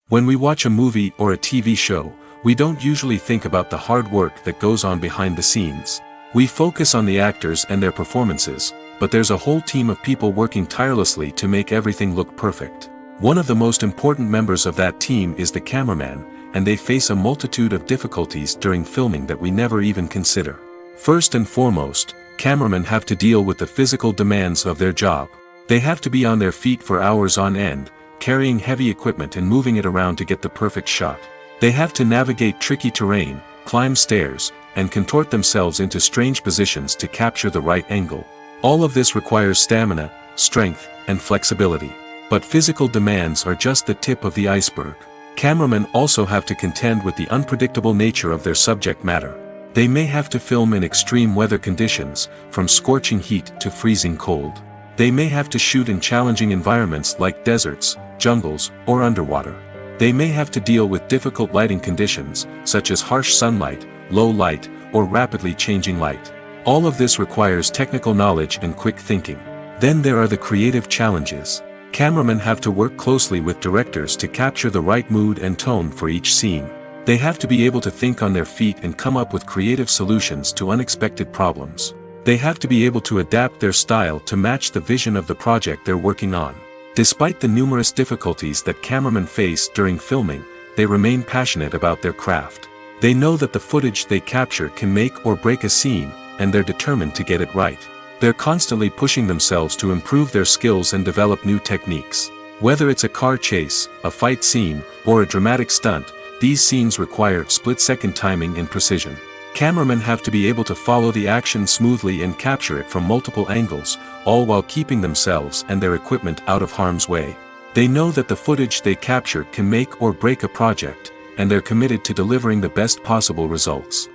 When we watch a movie or a TV show, we don't usually think about the hard work that goes on behind the scenes. We focus on the actors and their performances, but there's a whole team of people working tirelessly to make everything look perfect. One of the most important members of that team is the cameraman, and they face a multitude of difficulties during filming that we never even consider. First and foremost, cameramen have to deal with the physical demands of their job. They have to be on their feet for hours on end, carrying heavy equipment and moving it around to get the perfect shot. They have to navigate tricky terrain, climb stairs, and contort themselves into strange positions to capture the right angle. All of this requires stamina, strength, and flexibility. But physical demands are just the tip of the iceberg. Cameramen also have to contend with the unpredictable nature of their subject matter. They may have to film in extreme weather conditions, from scorching heat to freezing cold. They may have to shoot in challenging environments like deserts, jungles, or underwater. They may have to deal with difficult lighting conditions, such as harsh sunlight, low light, or rapidly changing light. All of this requires technical knowledge and quick thinking. Then there are the creative challenges. Cameramen have to work closely with directors to capture the right mood and tone for each scene. They have to be able to think on their feet and come up with creative solutions to unexpected problems. They have to be able to adapt their style to match the vision of the project they're working on. Despite the numerous difficulties that cameramen face during filming, they remain passionate about their craft. They know that the footage they capture can make or break a scene, and they're determined to get it right. They're constantly pushing themselves to improve their skills and develop new techniques. Whether it's a car chase, a fight scene, or a dramatic stunt, these scenes require split-second timing and precision. Cameramen have to be able to follow the action smoothly and capture it from multiple angles, all while keeping themselves and their equipment out of harm's way. They know that the footage they capture can make or break a project, and they're committed to delivering the best possible results.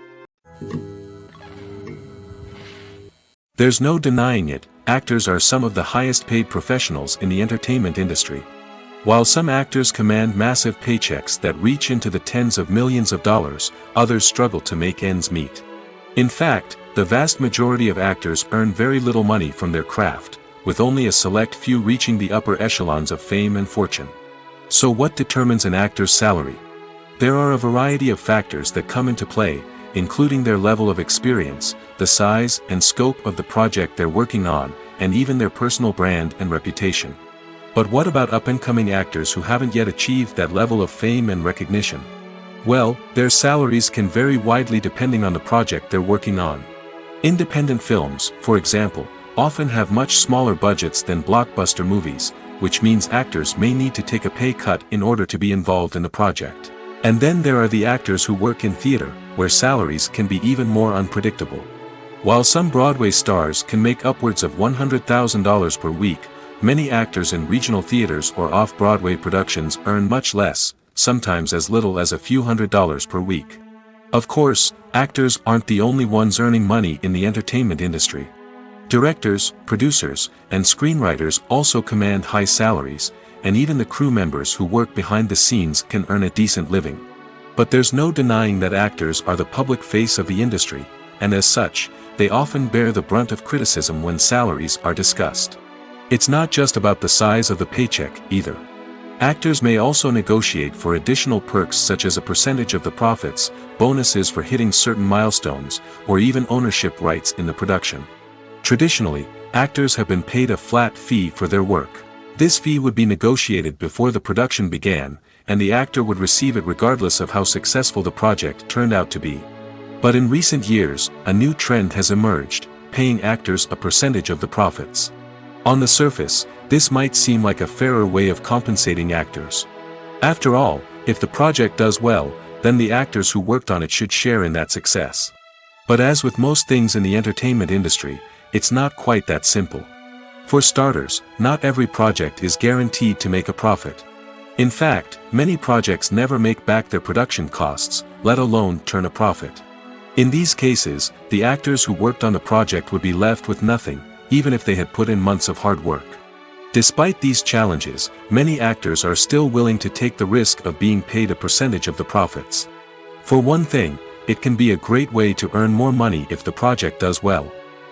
There's no denying it, actors are some of the highest paid professionals in the entertainment industry. While some actors command massive paychecks that reach into the tens of millions of dollars, others struggle to make ends meet. In fact, the vast majority of actors earn very little money from their craft, with only a select few reaching the upper echelons of fame and fortune. So what determines an actor's salary? There are a variety of factors that come into play, including their level of experience, the size and scope of the project they're working on, and even their personal brand and reputation. But what about up-and-coming actors who haven't yet achieved that level of fame and recognition? Well, their salaries can vary widely depending on the project they're working on. Independent films, for example, often have much smaller budgets than blockbuster movies, which means actors may need to take a pay cut in order to be involved in the project. And then there are the actors who work in theater, where salaries can be even more unpredictable. While some Broadway stars can make upwards of $100,000 per week, many actors in regional theaters or off-Broadway productions earn much less, sometimes as little as a few $100s per week. Of course, actors aren't the only ones earning money in the entertainment industry. Directors, producers, and screenwriters also command high salaries, and even the crew members who work behind the scenes can earn a decent living. But there's no denying that actors are the public face of the industry, and as such, they often bear the brunt of criticism when salaries are discussed. It's not just about the size of the paycheck, either. Actors may also negotiate for additional perks such as a percentage of the profits, bonuses for hitting certain milestones, or even ownership rights in the production. Traditionally, actors have been paid a flat fee for their work. This fee would be negotiated before the production began, and the actor would receive it regardless of how successful the project turned out to be. But in recent years, a new trend has emerged, paying actors a percentage of the profits. On the surface, this might seem like a fairer way of compensating actors. After all, if the project does well, then the actors who worked on it should share in that success. But as with most things in the entertainment industry, it's not quite that simple. For starters, not every project is guaranteed to make a profit. In fact, many projects never make back their production costs, let alone turn a profit. In these cases, the actors who worked on the project would be left with nothing, even if they had put in months of hard work. Despite these challenges, many actors are still willing to take the risk of being paid a percentage of the profits. For one thing, it can be a great way to earn more money if the project does well.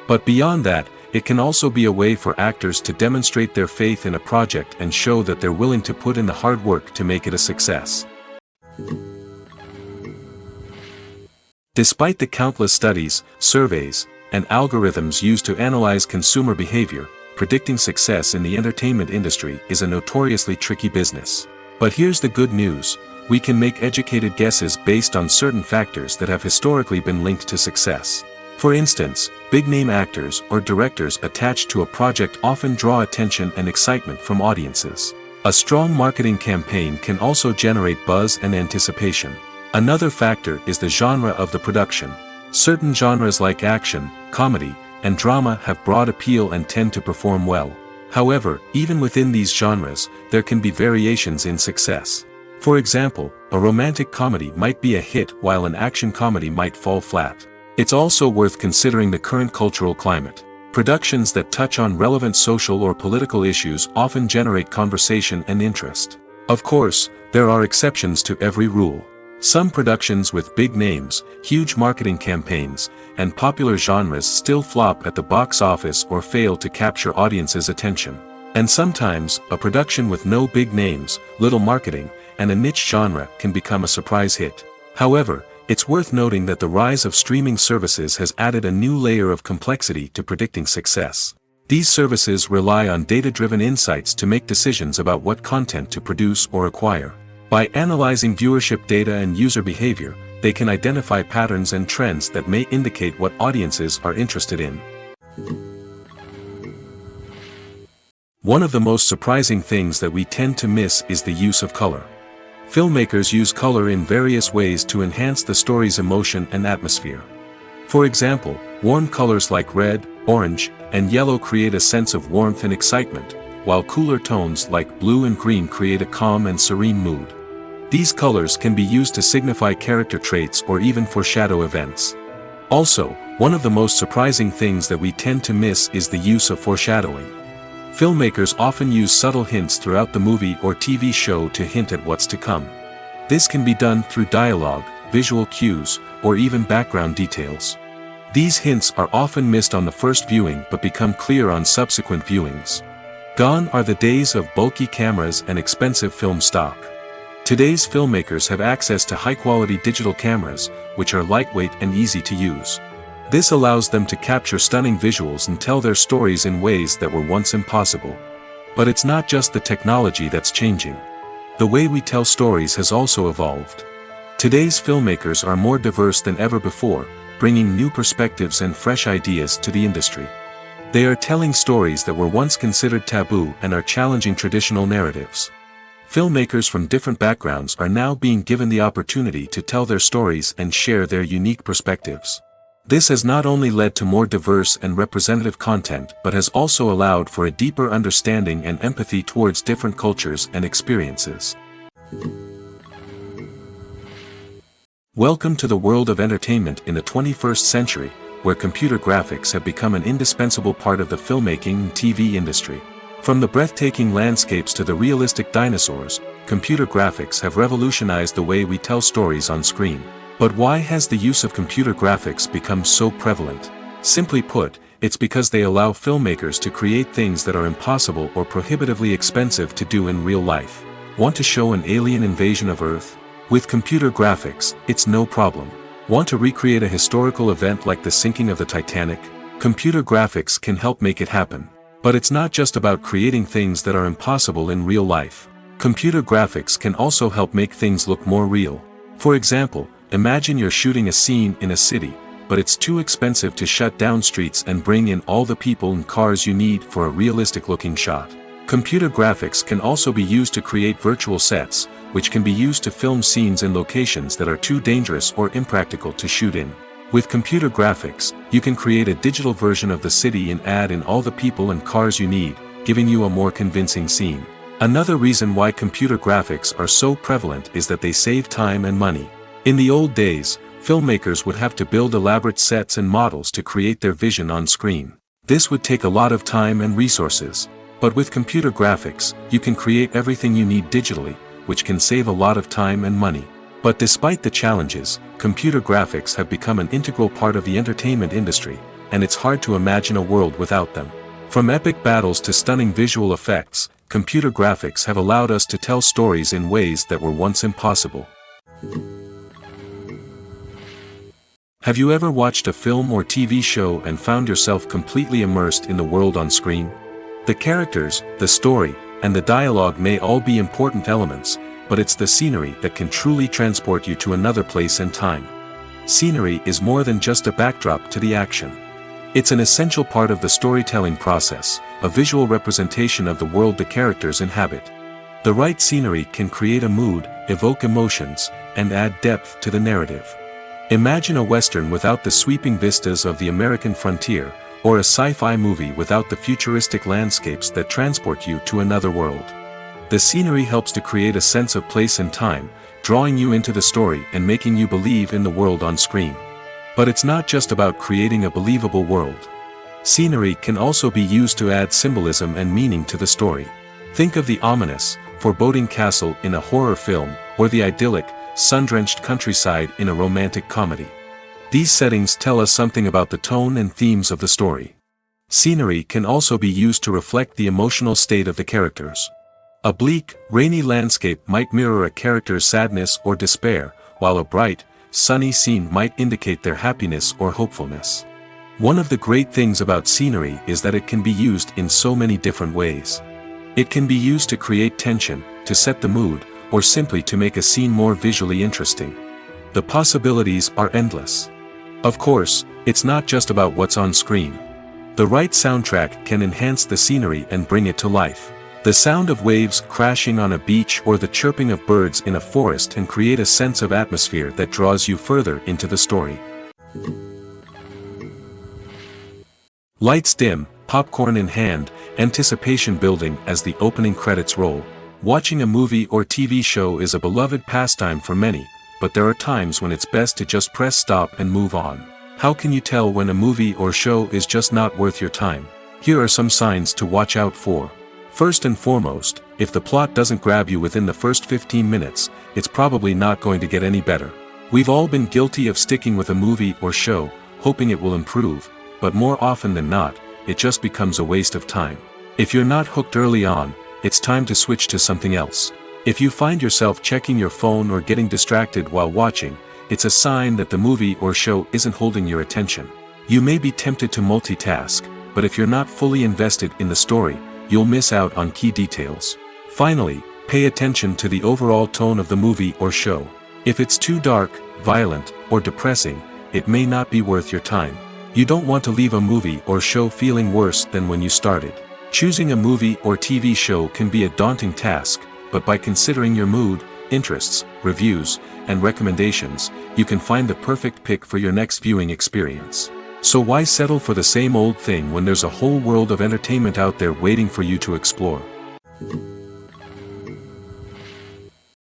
But beyond that, it can also be a way for actors to demonstrate their faith in a project and show that they're willing to put in the hard work to make it a success. Despite the countless studies, surveys, and algorithms used to analyze consumer behavior, predicting success in the entertainment industry is a notoriously tricky business. But here's the good news: we can make educated guesses based on certain factors that have historically been linked to success. For instance, big-name actors or directors attached to a project often draw attention and excitement from audiences. A strong marketing campaign can also generate buzz and anticipation. Another factor is the genre of the production. Certain genres like action, comedy, and drama have broad appeal and tend to perform well. However, even within these genres, there can be variations in success. For example, a romantic comedy might be a hit while an action comedy might fall flat. It's also worth considering the current cultural climate. Productions that touch on relevant social or political issues often generate conversation and interest. Of course, there are exceptions to every rule. Some productions with big names, huge marketing campaigns, and popular genres still flop at the box office or fail to capture audiences' attention. And sometimes, a production with no big names, little marketing, and a niche genre can become a surprise hit. However, it's worth noting that the rise of streaming services has added a new layer of complexity to predicting success. These services rely on data-driven insights to make decisions about what content to produce or acquire. By analyzing viewership data and user behavior, they can identify patterns and trends that may indicate what audiences are interested in. One of the most surprising things that we tend to miss is the use of color. Filmmakers use color in various ways to enhance the story's emotion and atmosphere. For example, warm colors like red, orange, and yellow create a sense of warmth and excitement, while cooler tones like blue and green create a calm and serene mood. These colors can be used to signify character traits or even foreshadow events. Also, one of the most surprising things that we tend to miss is the use of foreshadowing. Filmmakers often use subtle hints throughout the movie or TV show to hint at what's to come. This can be done through dialogue, visual cues, or even background details. These hints are often missed on the first viewing but become clear on subsequent viewings. Gone are the days of bulky cameras and expensive film stock. Today's filmmakers have access to high-quality digital cameras, which are lightweight and easy to use. This allows them to capture stunning visuals and tell their stories in ways that were once impossible. But it's not just the technology that's changing. The way we tell stories has also evolved. Today's filmmakers are more diverse than ever before, bringing new perspectives and fresh ideas to the industry. They are telling stories that were once considered taboo and are challenging traditional narratives. Filmmakers from different backgrounds are now being given the opportunity to tell their stories and share their unique perspectives. This has not only led to more diverse and representative content but has also allowed for a deeper understanding and empathy towards different cultures and experiences. Welcome to the world of entertainment in the 21st century, where computer graphics have become an indispensable part of the filmmaking and TV industry. From the breathtaking landscapes to the realistic dinosaurs, computer graphics have revolutionized the way we tell stories on screen. But why has the use of computer graphics become so prevalent? Simply put, it's because they allow filmmakers to create things that are impossible or prohibitively expensive to do in real life. Want to show an alien invasion of Earth? With computer graphics, it's no problem. Want to recreate a historical event like the sinking of the Titanic? Computer graphics can help make it happen. But it's not just about creating things that are impossible in real life. Computer graphics can also help make things look more real. For example, imagine you're shooting a scene in a city, but it's too expensive to shut down streets and bring in all the people and cars you need for a realistic-looking shot. Computer graphics can also be used to create virtual sets, which can be used to film scenes in locations that are too dangerous or impractical to shoot in. With computer graphics, you can create a digital version of the city and add in all the people and cars you need, giving you a more convincing scene. Another reason why computer graphics are so prevalent is that they save time and money. In the old days, filmmakers would have to build elaborate sets and models to create their vision on screen. This would take a lot of time and resources. But with computer graphics, you can create everything you need digitally, which can save a lot of time and money. But despite the challenges, computer graphics have become an integral part of the entertainment industry, and it's hard to imagine a world without them. From epic battles to stunning visual effects, computer graphics have allowed us to tell stories in ways that were once impossible. Have you ever watched a film or TV show and found yourself completely immersed in the world on screen? The characters, the story, and the dialogue may all be important elements, but it's the scenery that can truly transport you to another place and time. Scenery is more than just a backdrop to the action. It's an essential part of the storytelling process, a visual representation of the world the characters inhabit. The right scenery can create a mood, evoke emotions, and add depth to the narrative. Imagine a Western without the sweeping vistas of the American frontier, or a sci-fi movie without the futuristic landscapes that transport you to another world. The scenery helps to create a sense of place and time, drawing you into the story and making you believe in the world on screen. But it's not just about creating a believable world. Scenery can also be used to add symbolism and meaning to the story. Think of the ominous, foreboding castle in a horror film, or the idyllic, sun-drenched countryside in a romantic comedy. These settings tell us something about the tone and themes of the story. Scenery can also be used to reflect the emotional state of the characters. A bleak, rainy landscape might mirror a character's sadness or despair, while a bright, sunny scene might indicate their happiness or hopefulness. One of the great things about scenery is that it can be used in so many different ways. It can be used to create tension, to set the mood, or simply to make a scene more visually interesting. The possibilities are endless. Of course, it's not just about what's on screen. The right soundtrack can enhance the scenery and bring it to life. The sound of waves crashing on a beach or the chirping of birds in a forest can create a sense of atmosphere that draws you further into the story. Lights dim, popcorn in hand, anticipation building as the opening credits roll. Watching a movie or TV show is a beloved pastime for many, but there are times when it's best to just press stop and move on. How can you tell when a movie or show is just not worth your time? Here are some signs to watch out for. First and foremost, if the plot doesn't grab you within the first 15 minutes, it's probably not going to get any better. We've all been guilty of sticking with a movie or show, hoping it will improve, but more often than not, it just becomes a waste of time. If you're not hooked early on, it's time to switch to something else. If you find yourself checking your phone or getting distracted while watching, it's a sign that the movie or show isn't holding your attention. You may be tempted to multitask, but if you're not fully invested in the story, you'll miss out on key details. Finally, pay attention to the overall tone of the movie or show. If it's too dark, violent, or depressing, it may not be worth your time. You don't want to leave a movie or show feeling worse than when you started. Choosing a movie or TV show can be a daunting task, but by considering your mood, interests, reviews, and recommendations, you can find the perfect pick for your next viewing experience. So why settle for the same old thing when there's a whole world of entertainment out there waiting for you to explore?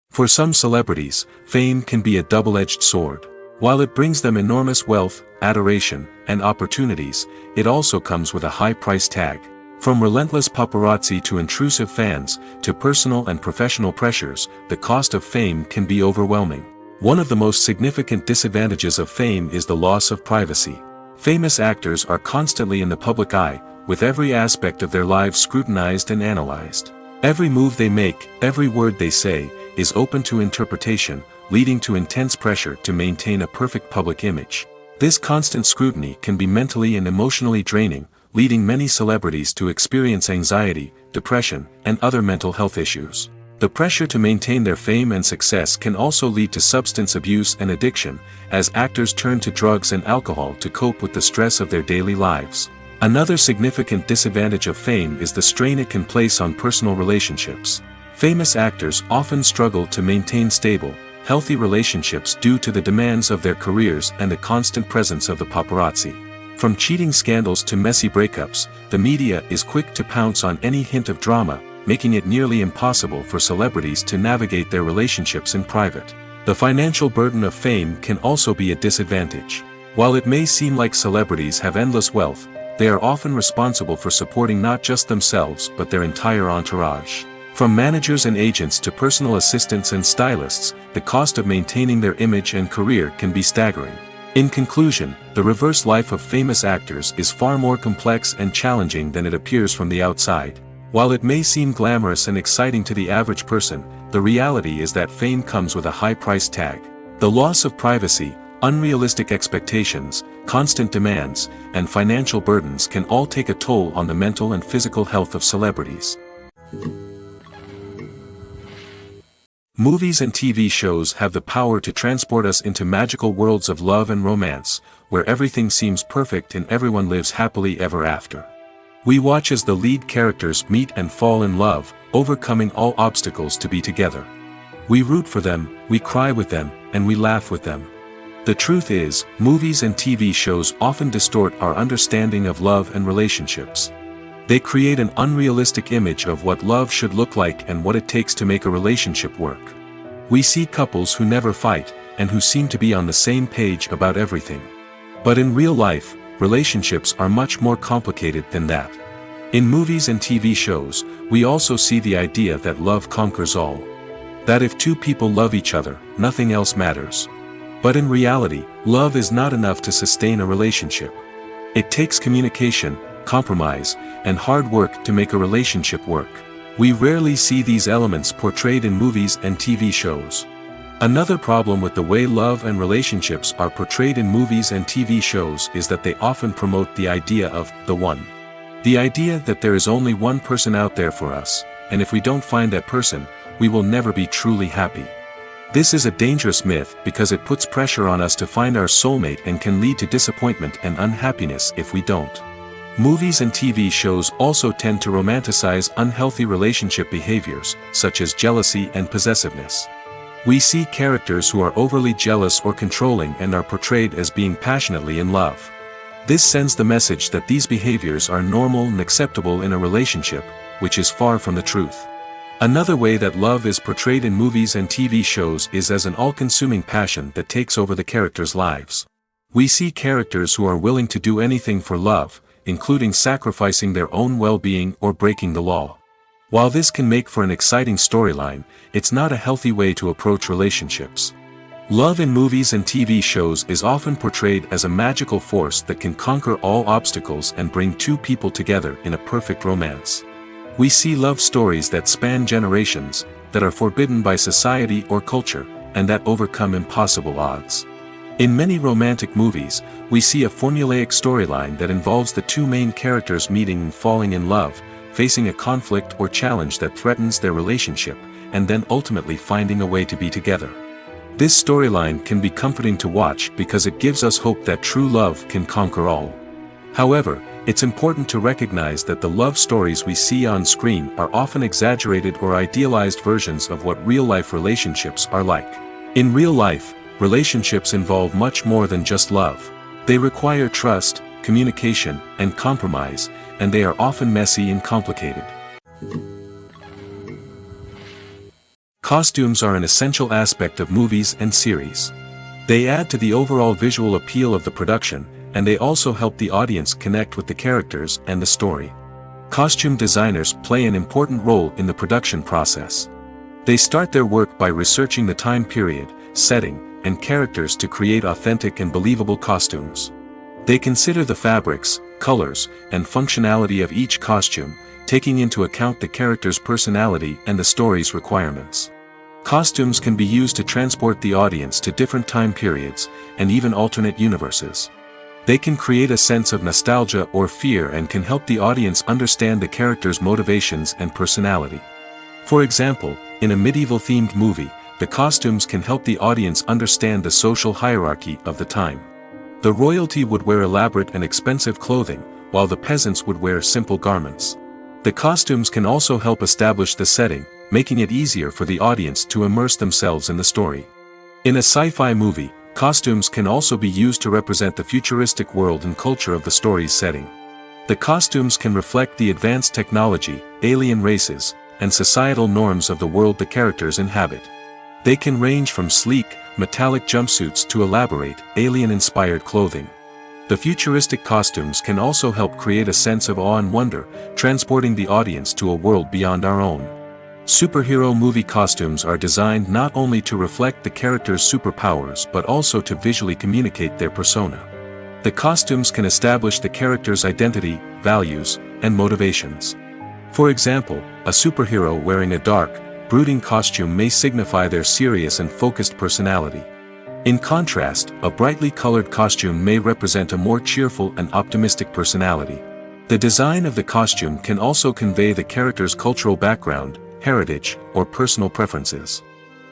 For some celebrities, fame can be a double-edged sword. While it brings them enormous wealth, adoration, and opportunities, it also comes with a high price tag. From relentless paparazzi to intrusive fans, to personal and professional pressures, the cost of fame can be overwhelming. One of the most significant disadvantages of fame is the loss of privacy. Famous actors are constantly in the public eye, with every aspect of their lives scrutinized and analyzed. Every move they make, every word they say, is open to interpretation, leading to intense pressure to maintain a perfect public image. This constant scrutiny can be mentally and emotionally draining, leading many celebrities to experience anxiety, depression, and other mental health issues. The pressure to maintain their fame and success can also lead to substance abuse and addiction, as actors turn to drugs and alcohol to cope with the stress of their daily lives. Another significant disadvantage of fame is the strain it can place on personal relationships. Famous actors often struggle to maintain stable, healthy relationships due to the demands of their careers and the constant presence of the paparazzi. From cheating scandals to messy breakups, the media is quick to pounce on any hint of drama, making it nearly impossible for celebrities to navigate their relationships in private. The financial burden of fame can also be a disadvantage. While it may seem like celebrities have endless wealth, they are often responsible for supporting not just themselves but their entire entourage. From managers and agents to personal assistants and stylists, the cost of maintaining their image and career can be staggering. In conclusion, the reverse life of famous actors is far more complex and challenging than it appears from the outside. While it may seem glamorous and exciting to the average person, the reality is that fame comes with a high price tag. The loss of privacy, unrealistic expectations, constant demands, and financial burdens can all take a toll on the mental and physical health of celebrities. Movies and TV shows have the power to transport us into magical worlds of love and romance, where everything seems perfect and everyone lives happily ever after. We watch as the lead characters meet and fall in love, overcoming all obstacles to be together. We root for them, we cry with them, and we laugh with them. The truth is, movies and TV shows often distort our understanding of love and relationships. They create an unrealistic image of what love should look like and what it takes to make a relationship work. We see couples who never fight, and who seem to be on the same page about everything. But in real life, relationships are much more complicated than that. In movies and TV shows, we also see the idea that love conquers all. That if two people love each other, nothing else matters. But in reality, love is not enough to sustain a relationship. It takes communication, compromise, and hard work to make a relationship work. We rarely see these elements portrayed in movies and TV shows. Another problem with the way love and relationships are portrayed in movies and TV shows is that they often promote the idea of the one. The idea that there is only one person out there for us, and if we don't find that person, we will never be truly happy. This is a dangerous myth because it puts pressure on us to find our soulmate and can lead to disappointment and unhappiness if we don't. Movies and TV shows also tend to romanticize unhealthy relationship behaviors, such as jealousy and possessiveness. We see characters who are overly jealous or controlling and are portrayed as being passionately in love. This sends the message that these behaviors are normal and acceptable in a relationship, which is far from the truth. Another way that love is portrayed in movies and TV shows is as an all-consuming passion that takes over the characters' lives. We see characters who are willing to do anything for love, including sacrificing their own well-being or breaking the law. While this can make for an exciting storyline, it's not a healthy way to approach relationships. Love in movies and TV shows is often portrayed as a magical force that can conquer all obstacles and bring two people together in a perfect romance. We see love stories that span generations, that are forbidden by society or culture, and that overcome impossible odds. In many romantic movies, we see a formulaic storyline that involves the two main characters meeting and falling in love, facing a conflict or challenge that threatens their relationship, and then ultimately finding a way to be together. This storyline can be comforting to watch because it gives us hope that true love can conquer all. However, it's important to recognize that the love stories we see on screen are often exaggerated or idealized versions of what real-life relationships are like. In real life, relationships involve much more than just love. They require trust, communication, and compromise, and they are often messy and complicated. Costumes are an essential aspect of movies and series. They add to the overall visual appeal of the production, and they also help the audience connect with the characters and the story. Costume designers play an important role in the production process. They start their work by researching the time period, setting, and characters to create authentic and believable costumes. They consider the fabrics, colors, and functionality of each costume, taking into account the character's personality and the story's requirements. Costumes can be used to transport the audience to different time periods, and even alternate universes. They can create a sense of nostalgia or fear and can help the audience understand the character's motivations and personality. For example, in a medieval-themed movie, the costumes can help the audience understand the social hierarchy of the time. The royalty would wear elaborate and expensive clothing, while the peasants would wear simple garments. The costumes can also help establish the setting, making it easier for the audience to immerse themselves in the story. In a sci-fi movie, costumes can also be used to represent the futuristic world and culture of the story's setting. The costumes can reflect the advanced technology, alien races, and societal norms of the world the characters inhabit. They can range from sleek, metallic jumpsuits to elaborate, alien-inspired clothing. The futuristic costumes can also help create a sense of awe and wonder, transporting the audience to a world beyond our own. Superhero movie costumes are designed not only to reflect the character's superpowers but also to visually communicate their persona. The costumes can establish the character's identity, values, and motivations. For example, a superhero wearing a dark, brooding costume may signify their serious and focused personality. In contrast, a brightly colored costume may represent a more cheerful and optimistic personality. The design of the costume can also convey the character's cultural background, heritage, or personal preferences.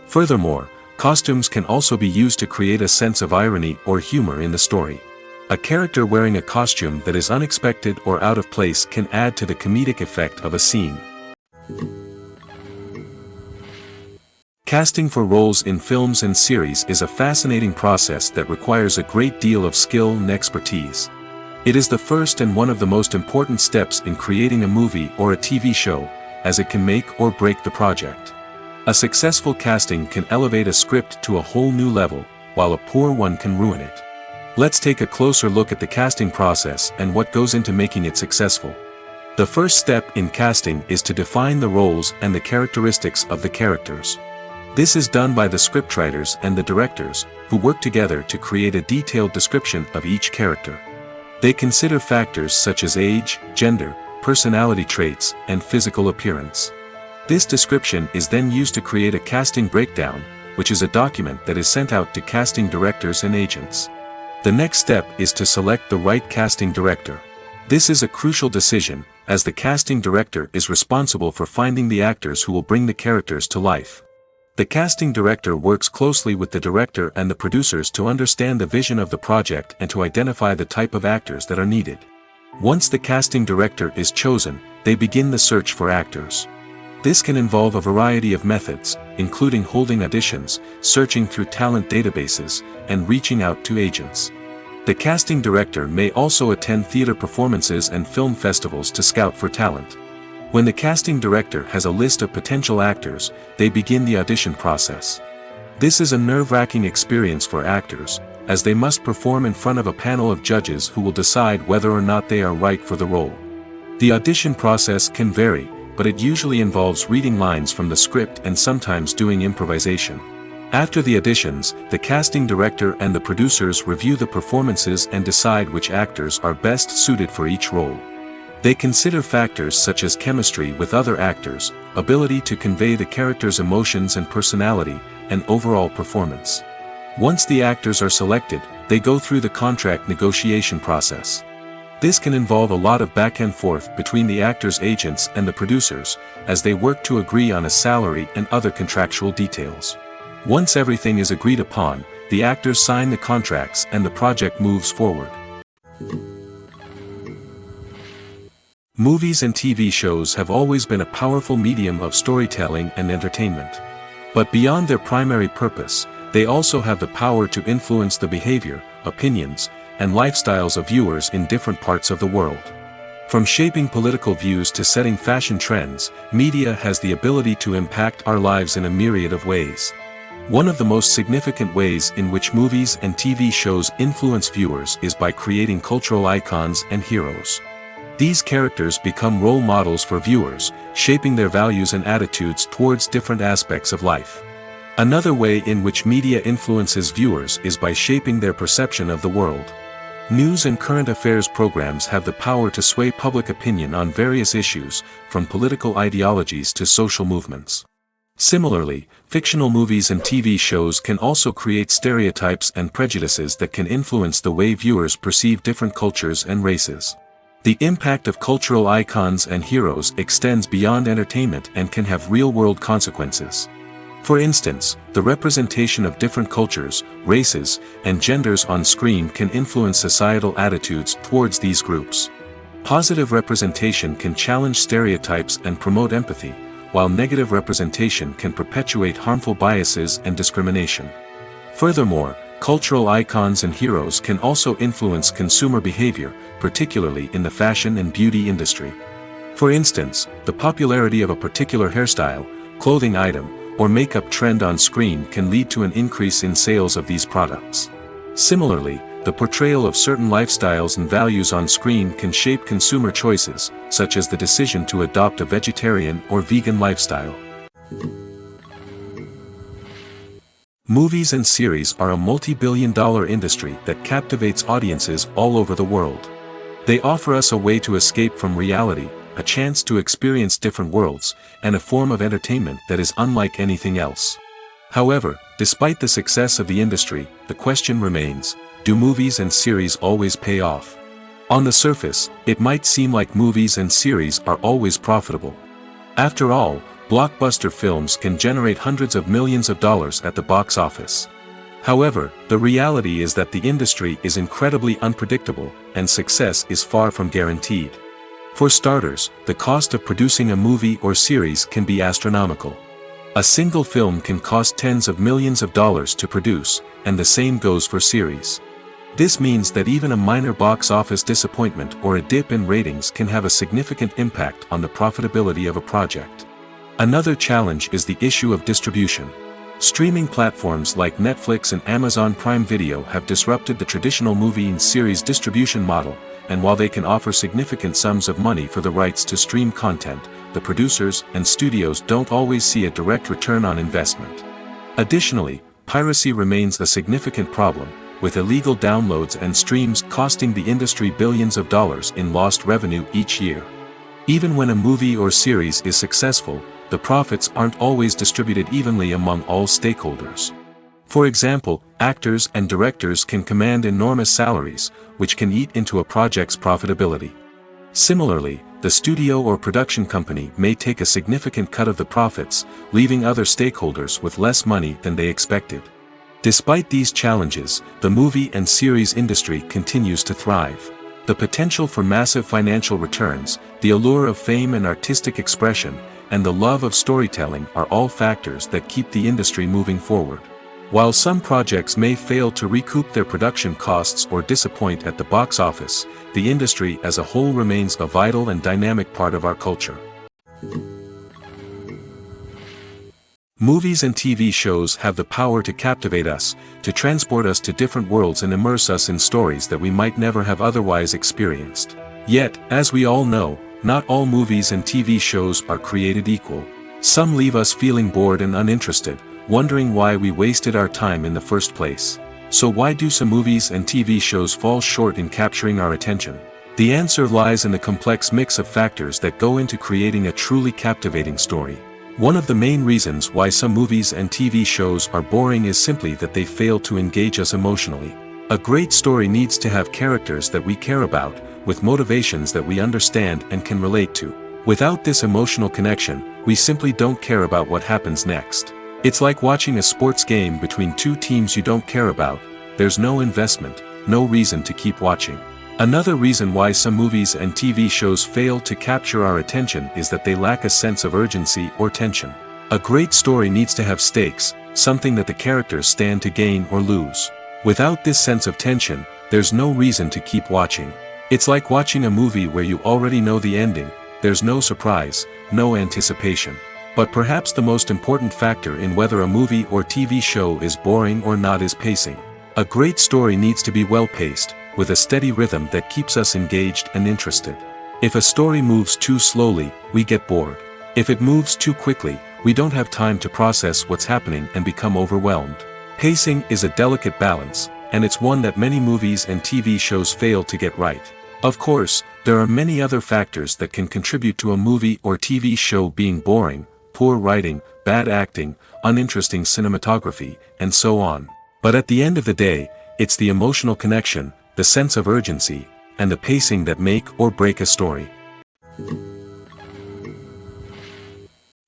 Furthermore, costumes can also be used to create a sense of irony or humor in the story. A character wearing a costume that is unexpected or out of place can add to the comedic effect of a scene. Casting for roles in films and series is a fascinating process that requires a great deal of skill and expertise. It is the first and one of the most important steps in creating a movie or a TV show, as it can make or break the project. A successful casting can elevate a script to a whole new level, while a poor one can ruin it. Let's take a closer look at the casting process and what goes into making it successful. The first step in casting is to define the roles and the characteristics of the characters. This is done by the scriptwriters and the directors, who work together to create a detailed description of each character. They consider factors such as age, gender, personality traits, and physical appearance. This description is then used to create a casting breakdown, which is a document that is sent out to casting directors and agents. The next step is to select the right casting director. This is a crucial decision, as the casting director is responsible for finding the actors who will bring the characters to life. The casting director works closely with the director and the producers to understand the vision of the project and to identify the type of actors that are needed. Once the casting director is chosen, they begin the search for actors. This can involve a variety of methods, including holding auditions, searching through talent databases, and reaching out to agents. The casting director may also attend theater performances and film festivals to scout for talent. When the casting director has a list of potential actors, they begin the audition process. This is a nerve-wracking experience for actors, as they must perform in front of a panel of judges who will decide whether or not they are right for the role. The audition process can vary, but it usually involves reading lines from the script and sometimes doing improvisation. After the auditions, the casting director and the producers review the performances and decide which actors are best suited for each role. They consider factors such as chemistry with other actors, ability to convey the character's emotions and personality, and overall performance. Once the actors are selected, they go through the contract negotiation process. This can involve a lot of back and forth between the actors' agents and the producers, as they work to agree on a salary and other contractual details. Once everything is agreed upon, the actors sign the contracts and the project moves forward. Movies and TV shows have always been a powerful medium of storytelling and entertainment. But beyond their primary purpose, they also have the power to influence the behavior, opinions, and lifestyles of viewers in different parts of the world. From shaping political views to setting fashion trends, media has the ability to impact our lives in a myriad of ways. One of the most significant ways in which movies and TV shows influence viewers is by creating cultural icons and heroes. These characters become role models for viewers, shaping their values and attitudes towards different aspects of life. Another way in which media influences viewers is by shaping their perception of the world. News and current affairs programs have the power to sway public opinion on various issues, from political ideologies to social movements. Similarly, fictional movies and TV shows can also create stereotypes and prejudices that can influence the way viewers perceive different cultures and races. The impact of cultural icons and heroes extends beyond entertainment and can have real-world consequences. For instance, the representation of different cultures, races, and genders on screen can influence societal attitudes towards these groups. Positive representation can challenge stereotypes and promote empathy, while negative representation can perpetuate harmful biases and discrimination. Furthermore, cultural icons and heroes can also influence consumer behavior, particularly in the fashion and beauty industry. For instance, the popularity of a particular hairstyle, clothing item, or makeup trend on screen can lead to an increase in sales of these products. Similarly, the portrayal of certain lifestyles and values on screen can shape consumer choices, such as the decision to adopt a vegetarian or vegan lifestyle. Movies and series are a multi-billion-dollar industry that captivates audiences all over the world. They offer us a way to escape from reality, a chance to experience different worlds, and a form of entertainment that is unlike anything else. However, despite the success of the industry, the question remains, do movies and series always pay off? On the surface, it might seem like movies and series are always profitable. After all, blockbuster films can generate hundreds of millions of dollars at the box office. However, the reality is that the industry is incredibly unpredictable, and success is far from guaranteed. For starters, the cost of producing a movie or series can be astronomical. A single film can cost tens of millions of dollars to produce, and the same goes for series. This means that even a minor box office disappointment or a dip in ratings can have a significant impact on the profitability of a project. Another challenge is the issue of distribution. Streaming platforms like Netflix and Amazon Prime Video have disrupted the traditional movie and series distribution model, and while they can offer significant sums of money for the rights to stream content, the producers and studios don't always see a direct return on investment. Additionally, piracy remains a significant problem, with illegal downloads and streams costing the industry billions of dollars in lost revenue each year. Even when a movie or series is successful, the profits aren't always distributed evenly among all stakeholders. For example, actors and directors can command enormous salaries, which can eat into a project's profitability. Similarly, the studio or production company may take a significant cut of the profits, leaving other stakeholders with less money than they expected. Despite these challenges, the movie and series industry continues to thrive. The potential for massive financial returns, the allure of fame and artistic expression, and the love of storytelling are all factors that keep the industry moving forward. While some projects may fail to recoup their production costs or disappoint at the box office, the industry as a whole remains a vital and dynamic part of our culture. Movies and TV shows have the power to captivate us, to transport us to different worlds and immerse us in stories that we might never have otherwise experienced. Yet, as we all know, not all movies and TV shows are created equal. Some leave us feeling bored and uninterested, wondering why we wasted our time in the first place. So why do some movies and TV shows fall short in capturing our attention? The answer lies in the complex mix of factors that go into creating a truly captivating story. One of the main reasons why some movies and TV shows are boring is simply that they fail to engage us emotionally. A great story needs to have characters that we care about, with motivations that we understand and can relate to. Without this emotional connection, we simply don't care about what happens next. It's like watching a sports game between two teams you don't care about. There's no investment, no reason to keep watching. Another reason why some movies and TV shows fail to capture our attention is that they lack a sense of urgency or tension. A great story needs to have stakes, something that the characters stand to gain or lose. Without this sense of tension, there's no reason to keep watching. It's like watching a movie where you already know the ending. There's no surprise, no anticipation. But perhaps the most important factor in whether a movie or TV show is boring or not is pacing. A great story needs to be well-paced, with a steady rhythm that keeps us engaged and interested. If a story moves too slowly, we get bored. If it moves too quickly, we don't have time to process what's happening and become overwhelmed. Pacing is a delicate balance, and it's one that many movies and TV shows fail to get right. Of course, there are many other factors that can contribute to a movie or TV show being boring: poor writing, bad acting, uninteresting cinematography, and so on. But at the end of the day, it's the emotional connection, the sense of urgency, and the pacing that make or break a story.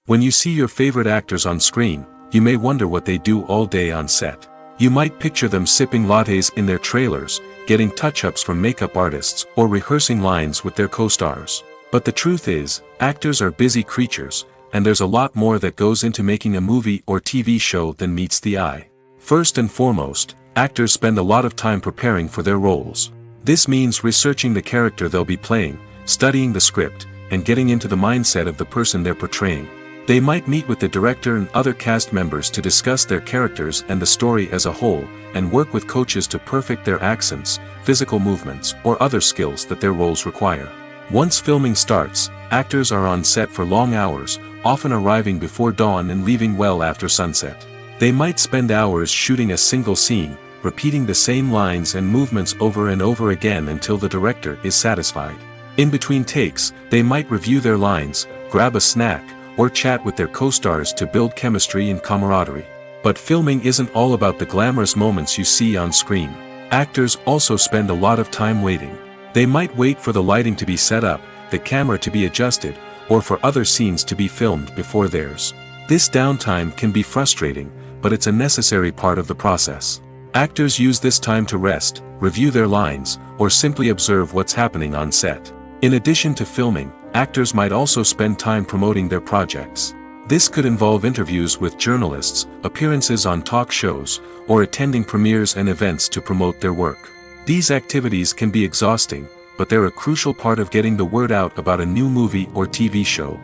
When you see your favorite actors on screen, you may wonder what they do all day on set. You might picture them sipping lattes in their trailers, getting touch-ups from makeup artists, or rehearsing lines with their co-stars. But the truth is, actors are busy creatures, and there's a lot more that goes into making a movie or TV show than meets the eye. First and foremost, actors spend a lot of time preparing for their roles. This means researching the character they'll be playing, studying the script, and getting into the mindset of the person they're portraying. They might meet with the director and other cast members to discuss their characters and the story as a whole, and work with coaches to perfect their accents, physical movements, or other skills that their roles require. Once filming starts, actors are on set for long hours, often arriving before dawn and leaving well after sunset. They might spend hours shooting a single scene, repeating the same lines and movements over and over again until the director is satisfied. In between takes, they might review their lines, grab a snack, or chat with their co-stars to build chemistry and camaraderie. But filming isn't all about the glamorous moments you see on screen. Actors also spend a lot of time waiting. They might wait for the lighting to be set up, the camera to be adjusted, or for other scenes to be filmed before theirs. This downtime can be frustrating, but it's a necessary part of the process. Actors use this time to rest, review their lines, or simply observe what's happening on set. In addition to filming, actors might also spend time promoting their projects. This could involve interviews with journalists, appearances on talk shows, or attending premieres and events to promote their work. These activities can be exhausting, but they're a crucial part of getting the word out about a new movie or TV show.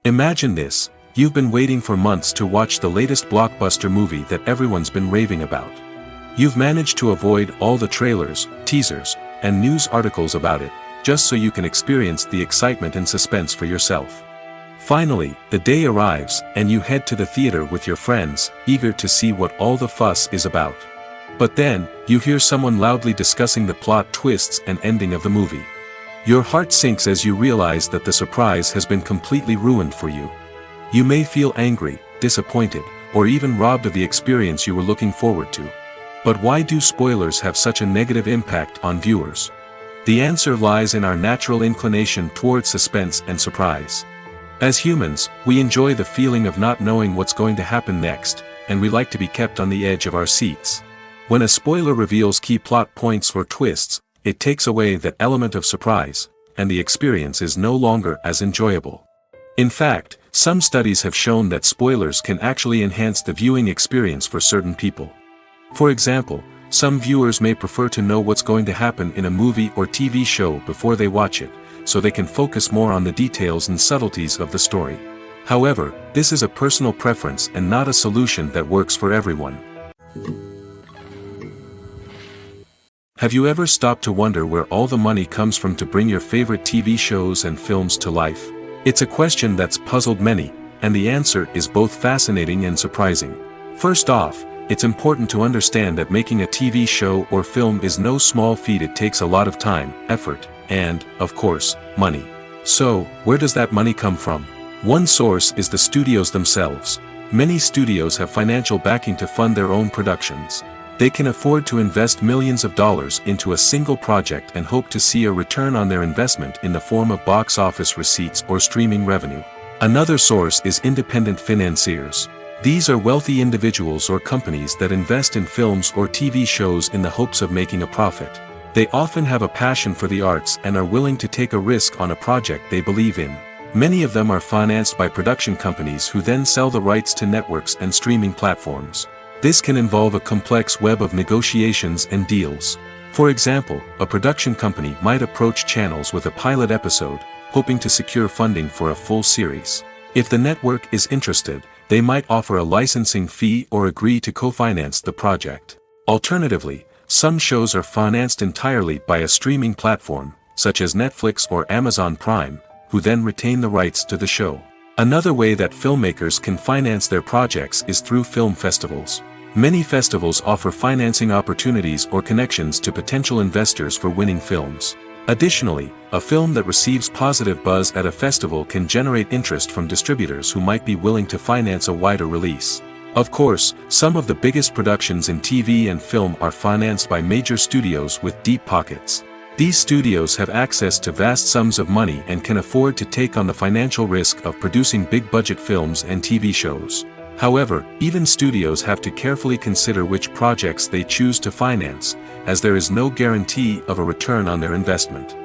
Imagine this: you've been waiting for months to watch the latest blockbuster movie that everyone's been raving about. You've managed to avoid all the trailers, teasers, and news articles about it, just so you can experience the excitement and suspense for yourself. Finally, the day arrives, and you head to the theater with your friends, eager to see what all the fuss is about. But then, you hear someone loudly discussing the plot twists and ending of the movie. Your heart sinks as you realize that the surprise has been completely ruined for you. You may feel angry, disappointed, or even robbed of the experience you were looking forward to. But why do spoilers have such a negative impact on viewers? The answer lies in our natural inclination toward suspense and surprise. As humans, we enjoy the feeling of not knowing what's going to happen next, and we like to be kept on the edge of our seats. When a spoiler reveals key plot points or twists, it takes away that element of surprise, and the experience is no longer as enjoyable. In fact, some studies have shown that spoilers can actually enhance the viewing experience for certain people. For example, some viewers may prefer to know what's going to happen in a movie or TV show before they watch it, so they can focus more on the details and subtleties of the story. However, this is a personal preference and not a solution that works for everyone. Have you ever stopped to wonder where all the money comes from to bring your favorite TV shows and films to life? It's a question that's puzzled many, and the answer is both fascinating and surprising. First off, it's important to understand that making a TV show or film is no small feat. It takes a lot of time, effort, and, of course, money. So, where does that money come from? One source is the studios themselves. Many studios have financial backing to fund their own productions. They can afford to invest millions of dollars into a single project and hope to see a return on their investment in the form of box office receipts or streaming revenue. Another source is independent financiers. These are wealthy individuals or companies that invest in films or TV shows in the hopes of making a profit. They often have a passion for the arts and are willing to take a risk on a project they believe in. Many of them are financed by production companies who then sell the rights to networks and streaming platforms. This can involve a complex web of negotiations and deals. For example, a production company might approach channels with a pilot episode, hoping to secure funding for a full series. If the network is interested, they might offer a licensing fee or agree to co-finance the project. Alternatively, some shows are financed entirely by a streaming platform, such as Netflix or Amazon Prime, who then retain the rights to the show. Another way that filmmakers can finance their projects is through film festivals. Many festivals offer financing opportunities or connections to potential investors for winning films. Additionally, a film that receives positive buzz at a festival can generate interest from distributors who might be willing to finance a wider release. Of course, some of the biggest productions in TV and film are financed by major studios with deep pockets. These studios have access to vast sums of money and can afford to take on the financial risk of producing big-budget films and TV shows. However, even studios have to carefully consider which projects they choose to finance, as there is no guarantee of a return on their investment.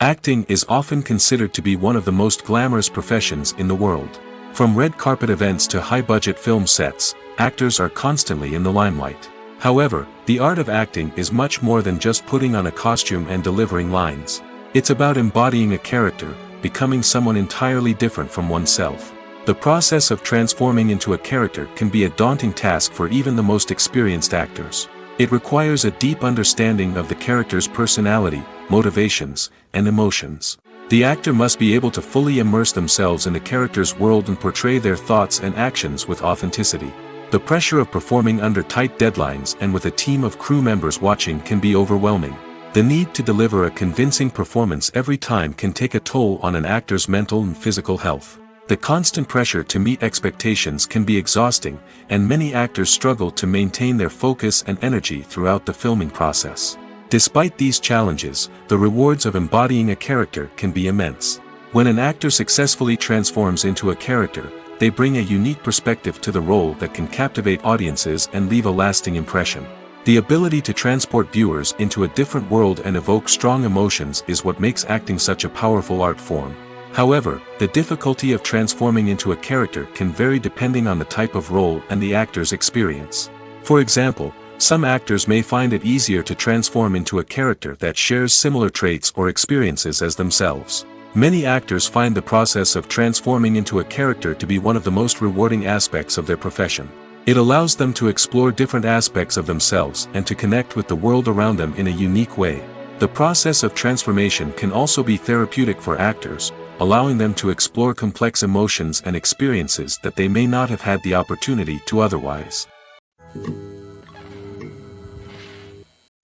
Acting is often considered to be one of the most glamorous professions in the world. From red carpet events to high-budget film sets, actors are constantly in the limelight. However, the art of acting is much more than just putting on a costume and delivering lines. It's about embodying a character, becoming someone entirely different from oneself. The process of transforming into a character can be a daunting task for even the most experienced actors. It requires a deep understanding of the character's personality, motivations, and emotions. The actor must be able to fully immerse themselves in the character's world and portray their thoughts and actions with authenticity. The pressure of performing under tight deadlines and with a team of crew members watching can be overwhelming. The need to deliver a convincing performance every time can take a toll on an actor's mental and physical health. The constant pressure to meet expectations can be exhausting, and many actors struggle to maintain their focus and energy throughout the filming process. Despite these challenges, the rewards of embodying a character can be immense. When an actor successfully transforms into a character, they bring a unique perspective to the role that can captivate audiences and leave a lasting impression. The ability to transport viewers into a different world and evoke strong emotions is what makes acting such a powerful art form. However, the difficulty of transforming into a character can vary depending on the type of role and the actor's experience. For example, some actors may find it easier to transform into a character that shares similar traits or experiences as themselves. Many actors find the process of transforming into a character to be one of the most rewarding aspects of their profession. It allows them to explore different aspects of themselves and to connect with the world around them in a unique way. The process of transformation can also be therapeutic for actors, allowing them to explore complex emotions and experiences that they may not have had the opportunity to otherwise.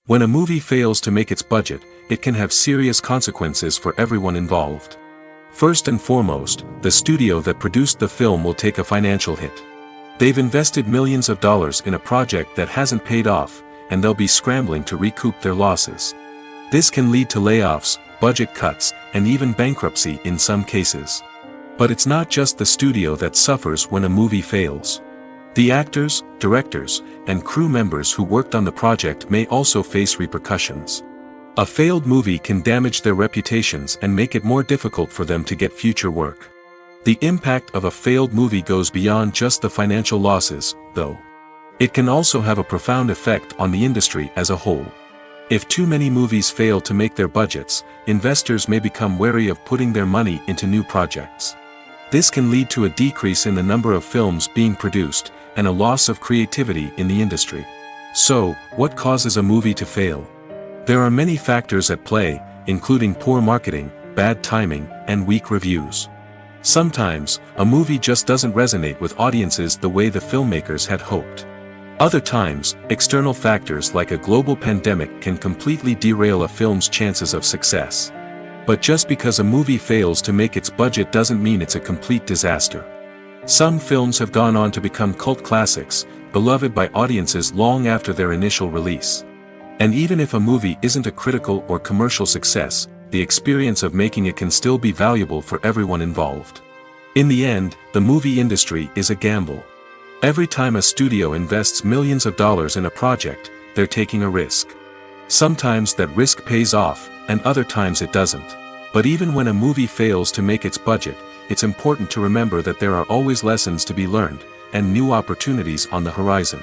When a movie fails to make its budget, it can have serious consequences for everyone involved. First and foremost, the studio that produced the film will take a financial hit. They've invested millions of dollars in a project that hasn't paid off, and they'll be scrambling to recoup their losses. This can lead to layoffs, budget cuts, and even bankruptcy in some cases. But it's not just the studio that suffers when a movie fails. The actors, directors, and crew members who worked on the project may also face repercussions. A failed movie can damage their reputations and make it more difficult for them to get future work. The impact of a failed movie goes beyond just the financial losses, though. It can also have a profound effect on the industry as a whole. If too many movies fail to make their budgets, investors may become wary of putting their money into new projects. This can lead to a decrease in the number of films being produced, and a loss of creativity in the industry. So, what causes a movie to fail? There are many factors at play, including poor marketing, bad timing, and weak reviews. Sometimes, a movie just doesn't resonate with audiences the way the filmmakers had hoped. Other times, external factors like a global pandemic can completely derail a film's chances of success. But just because a movie fails to make its budget doesn't mean it's a complete disaster. Some films have gone on to become cult classics, beloved by audiences long after their initial release. And even if a movie isn't a critical or commercial success, the experience of making it can still be valuable for everyone involved. In the end, the movie industry is a gamble. Every time a studio invests millions of dollars in a project, they're taking a risk. Sometimes that risk pays off, and other times it doesn't. But even when a movie fails to make its budget, it's important to remember that there are always lessons to be learned, and new opportunities on the horizon.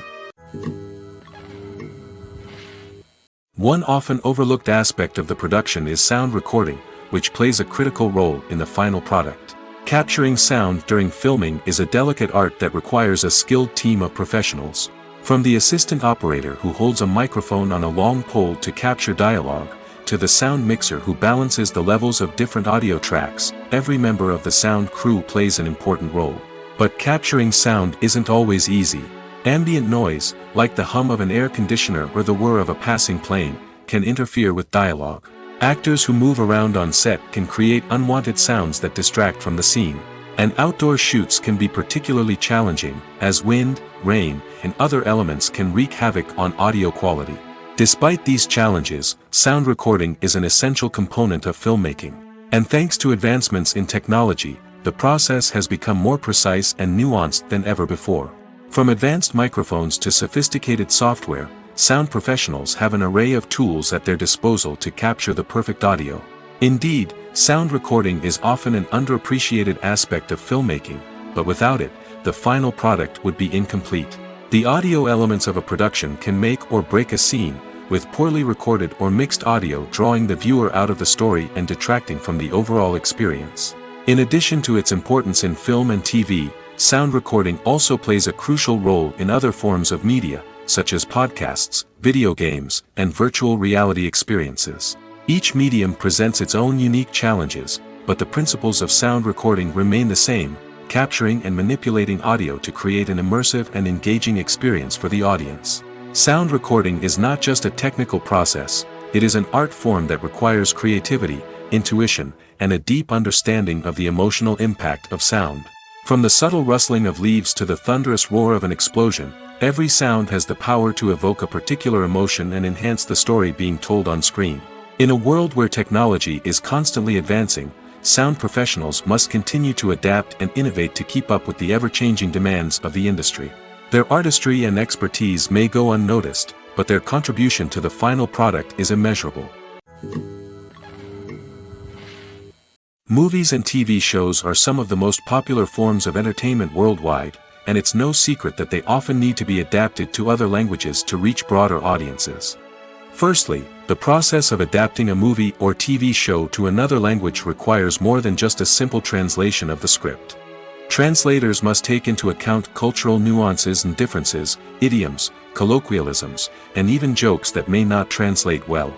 One often overlooked aspect of the production is sound recording, which plays a critical role in the final product. Capturing sound during filming is a delicate art that requires a skilled team of professionals. From the assistant operator who holds a microphone on a long pole to capture dialogue, to the sound mixer who balances the levels of different audio tracks, every member of the sound crew plays an important role. But capturing sound isn't always easy. Ambient noise, like the hum of an air conditioner or the whir of a passing plane, can interfere with dialogue. Actors who move around on set can create unwanted sounds that distract from the scene. And outdoor shoots can be particularly challenging, as wind, rain, and other elements can wreak havoc on audio quality. Despite these challenges, sound recording is an essential component of filmmaking. And thanks to advancements in technology, the process has become more precise and nuanced than ever before. From advanced microphones to sophisticated software, sound professionals have an array of tools at their disposal to capture the perfect audio. Indeed, sound recording is often an underappreciated aspect of filmmaking, but without it, the final product would be incomplete. The audio elements of a production can make or break a scene, with poorly recorded or mixed audio drawing the viewer out of the story and detracting from the overall experience. In addition to its importance in film and TV, sound recording also plays a crucial role in other forms of media, such as podcasts, video games, and virtual reality experiences. Each medium presents its own unique challenges, but the principles of sound recording remain the same, capturing and manipulating audio to create an immersive and engaging experience for the audience. Sound recording is not just a technical process, it is an art form that requires creativity, intuition, and a deep understanding of the emotional impact of sound. From the subtle rustling of leaves to the thunderous roar of an explosion, every sound has the power to evoke a particular emotion and enhance the story being told on screen. In a world where technology is constantly advancing, sound professionals must continue to adapt and innovate to keep up with the ever-changing demands of the industry. Their artistry and expertise may go unnoticed, but their contribution to the final product is immeasurable. Movies and TV shows are some of the most popular forms of entertainment worldwide, and it's no secret that they often need to be adapted to other languages to reach broader audiences. Firstly, the process of adapting a movie or TV show to another language requires more than just a simple translation of the script. Translators must take into account cultural nuances and differences, idioms, colloquialisms, and even jokes that may not translate well.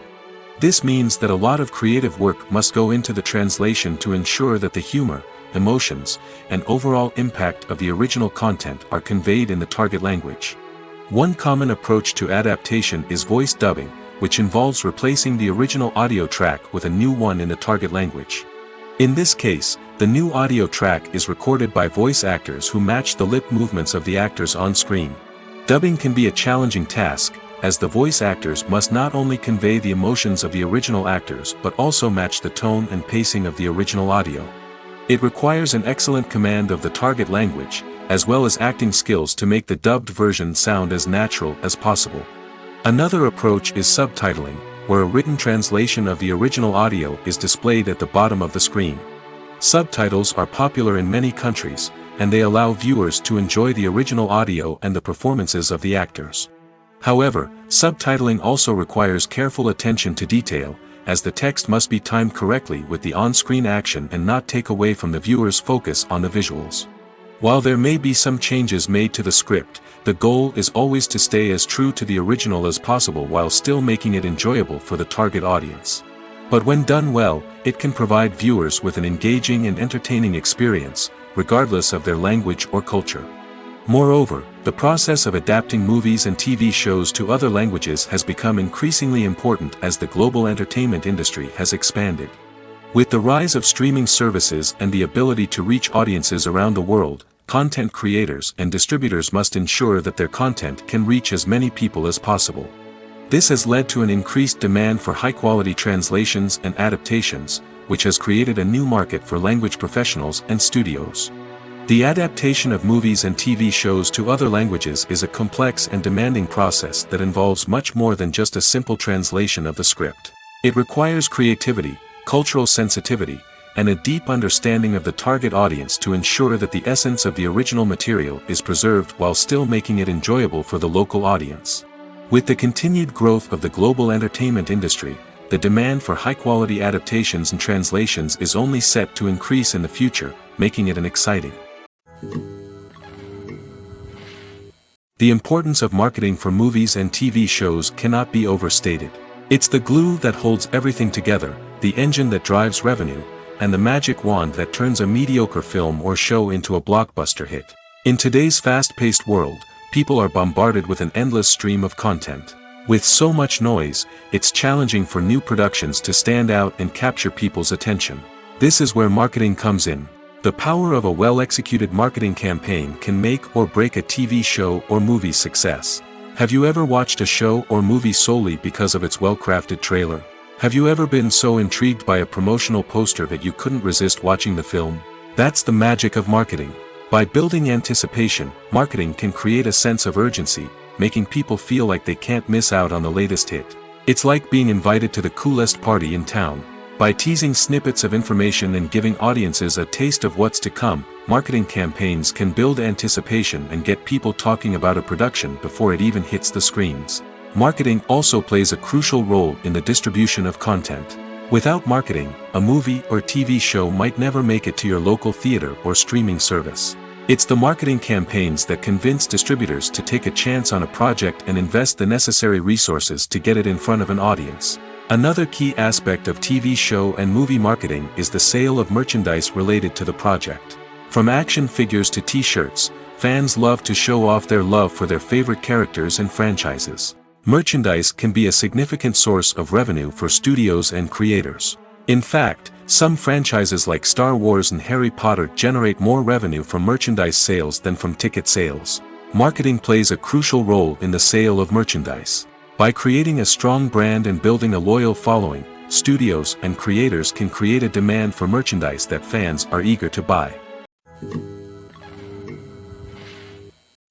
This means that a lot of creative work must go into the translation to ensure that the humor, emotions, and overall impact of the original content are conveyed in the target language. One common approach to adaptation is voice dubbing, which involves replacing the original audio track with a new one in the target language. In this case, the new audio track is recorded by voice actors who match the lip movements of the actors on screen. Dubbing can be a challenging task, as the voice actors must not only convey the emotions of the original actors but also match the tone and pacing of the original audio. It requires an excellent command of the target language, as well as acting skills to make the dubbed version sound as natural as possible. Another approach is subtitling, where a written translation of the original audio is displayed at the bottom of the screen. Subtitles are popular in many countries, and they allow viewers to enjoy the original audio and the performances of the actors. However, subtitling also requires careful attention to detail, as the text must be timed correctly with the on-screen action and not take away from the viewer's focus on the visuals. While there may be some changes made to the script, the goal is always to stay as true to the original as possible while still making it enjoyable for the target audience. But when done well, it can provide viewers with an engaging and entertaining experience, regardless of their language or culture. Moreover, the process of adapting movies and TV shows to other languages has become increasingly important as the global entertainment industry has expanded. With the rise of streaming services and the ability to reach audiences around the world, content creators and distributors must ensure that their content can reach as many people as possible. This has led to an increased demand for high-quality translations and adaptations, which has created a new market for language professionals and studios. The adaptation of movies and TV shows to other languages is a complex and demanding process that involves much more than just a simple translation of the script. It requires creativity, cultural sensitivity, and a deep understanding of the target audience to ensure that the essence of the original material is preserved while still making it enjoyable for the local audience. With the continued growth of the global entertainment industry, the demand for high-quality adaptations and translations is only set to increase in the future, making it an exciting. The importance of marketing for movies and TV shows cannot be overstated. It's the glue that holds everything together, the engine that drives revenue, and the magic wand that turns a mediocre film or show into a blockbuster hit. In today's fast-paced world, people are bombarded with an endless stream of content. With so much noise, it's challenging for new productions to stand out and capture people's attention. This is where marketing comes in. The power of a well-executed marketing campaign can make or break a TV show or movie's success. Have you ever watched a show or movie solely because of its well-crafted trailer? Have you ever been so intrigued by a promotional poster that you couldn't resist watching the film? That's the magic of marketing. By building anticipation, marketing can create a sense of urgency, making people feel like they can't miss out on the latest hit. It's like being invited to the coolest party in town. By teasing snippets of information and giving audiences a taste of what's to come, marketing campaigns can build anticipation and get people talking about a production before it even hits the screens. Marketing also plays a crucial role in the distribution of content. Without marketing, a movie or TV show might never make it to your local theater or streaming service. It's the marketing campaigns that convince distributors to take a chance on a project and invest the necessary resources to get it in front of an audience. Another key aspect of TV show and movie marketing is the sale of merchandise related to the project. From action figures to t-shirts, fans love to show off their love for their favorite characters and franchises. Merchandise can be a significant source of revenue for studios and creators. In fact, some franchises like Star Wars and Harry Potter generate more revenue from merchandise sales than from ticket sales. Marketing plays a crucial role in the sale of merchandise. By creating a strong brand and building a loyal following, studios and creators can create a demand for merchandise that fans are eager to buy.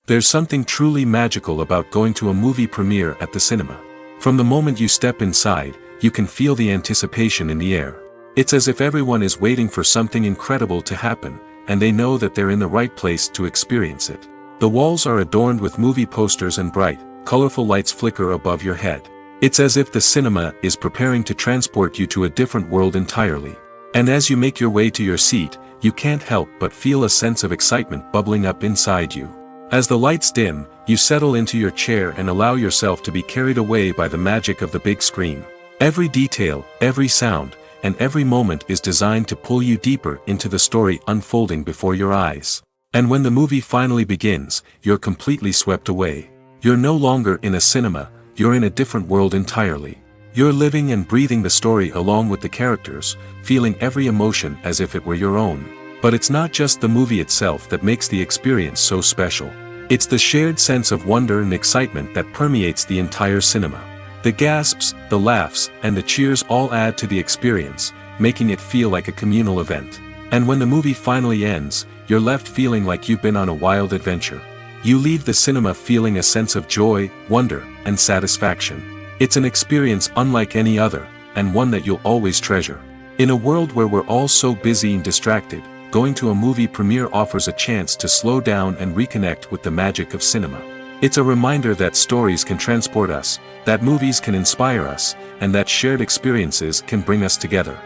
There's something truly magical about going to a movie premiere at the cinema. From the moment you step inside, you can feel the anticipation in the air. It's as if everyone is waiting for something incredible to happen, and they know that they're in the right place to experience it. The walls are adorned with movie posters and bright, colorful lights flicker above your head. It's as if the cinema is preparing to transport you to a different world entirely. And as you make your way to your seat, you can't help but feel a sense of excitement bubbling up inside you. As the lights dim, you settle into your chair and allow yourself to be carried away by the magic of the big screen. Every detail, every sound, and every moment is designed to pull you deeper into the story unfolding before your eyes. And when the movie finally begins, you're completely swept away. You're no longer in a cinema, you're in a different world entirely. You're living and breathing the story along with the characters, feeling every emotion as if it were your own. But it's not just the movie itself that makes the experience so special. It's the shared sense of wonder and excitement that permeates the entire cinema. The gasps, the laughs, and the cheers all add to the experience, making it feel like a communal event. And when the movie finally ends, you're left feeling like you've been on a wild adventure. You leave the cinema feeling a sense of joy, wonder, and satisfaction. It's an experience unlike any other, and one that you'll always treasure. In a world where we're all so busy and distracted, going to a movie premiere offers a chance to slow down and reconnect with the magic of cinema. It's a reminder that stories can transport us, that movies can inspire us, and that shared experiences can bring us together.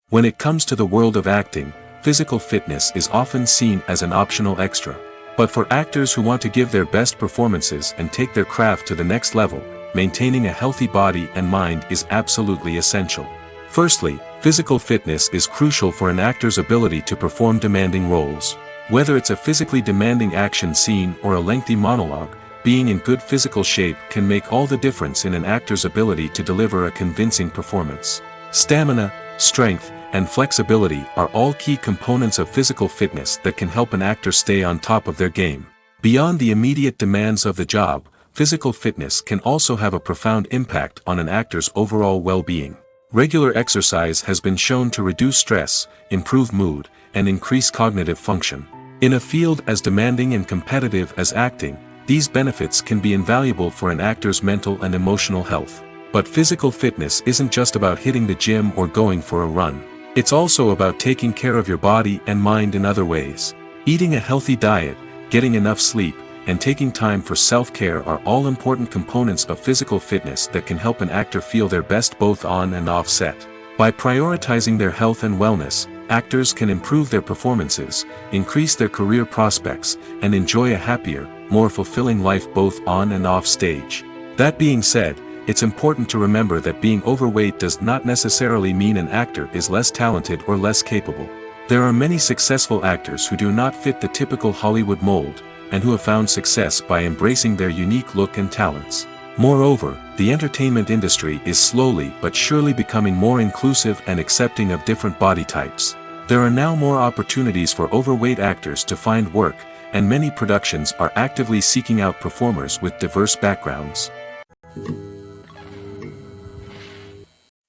When it comes to the world of acting, physical fitness is often seen as an optional extra. But for actors who want to give their best performances and take their craft to the next level, maintaining a healthy body and mind is absolutely essential. Firstly, physical fitness is crucial for an actor's ability to perform demanding roles. Whether it's a physically demanding action scene or a lengthy monologue, being in good physical shape can make all the difference in an actor's ability to deliver a convincing performance. Stamina, strength, and flexibility are all key components of physical fitness that can help an actor stay on top of their game. Beyond the immediate demands of the job, physical fitness can also have a profound impact on an actor's overall well-being. Regular exercise has been shown to reduce stress, improve mood, and increase cognitive function. In a field as demanding and competitive as acting, these benefits can be invaluable for an actor's mental and emotional health. But physical fitness isn't just about hitting the gym or going for a run. It's also about taking care of your body and mind in other ways. Eating a healthy diet, getting enough sleep, and taking time for self-care are all important components of physical fitness that can help an actor feel their best both on and off set. By prioritizing their health and wellness, actors can improve their performances, increase their career prospects, and enjoy a happier, more fulfilling life both on and off stage. That being said, it's important to remember that being overweight does not necessarily mean an actor is less talented or less capable. There are many successful actors who do not fit the typical Hollywood mold, and who have found success by embracing their unique look and talents. Moreover, the entertainment industry is slowly but surely becoming more inclusive and accepting of different body types. There are now more opportunities for overweight actors to find work, and many productions are actively seeking out performers with diverse backgrounds.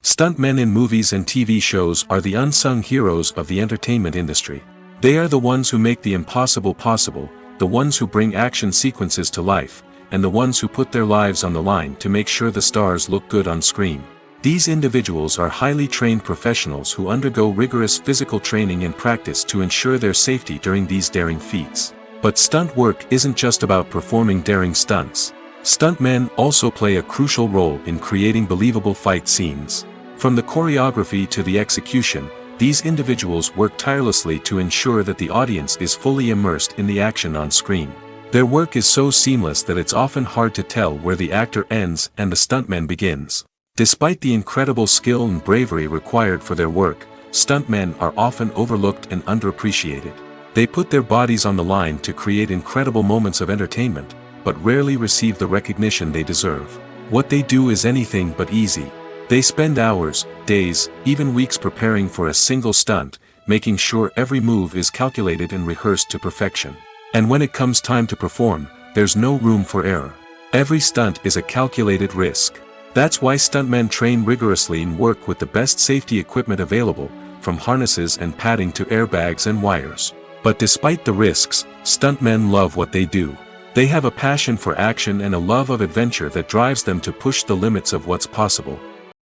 Stuntmen in movies and TV shows are the unsung heroes of the entertainment industry. They are the ones who make the impossible possible, the ones who bring action sequences to life, and the ones who put their lives on the line to make sure the stars look good on screen. These individuals are highly trained professionals who undergo rigorous physical training and practice to ensure their safety during these daring feats. But stunt work isn't just about performing daring stunts. Stuntmen also play a crucial role in creating believable fight scenes. From the choreography to the execution, these individuals work tirelessly to ensure that the audience is fully immersed in the action on screen. Their work is so seamless that it's often hard to tell where the actor ends and the stuntman begins. Despite the incredible skill and bravery required for their work, stuntmen are often overlooked and underappreciated. They put their bodies on the line to create incredible moments of entertainment, but rarely receive the recognition they deserve. What they do is anything but easy. They spend hours, days, even weeks preparing for a single stunt, making sure every move is calculated and rehearsed to perfection. And when it comes time to perform, there's no room for error. Every stunt is a calculated risk. That's why stuntmen train rigorously and work with the best safety equipment available, from harnesses and padding to airbags and wires. But despite the risks, stuntmen love what they do. They have a passion for action and a love of adventure that drives them to push the limits of what's possible.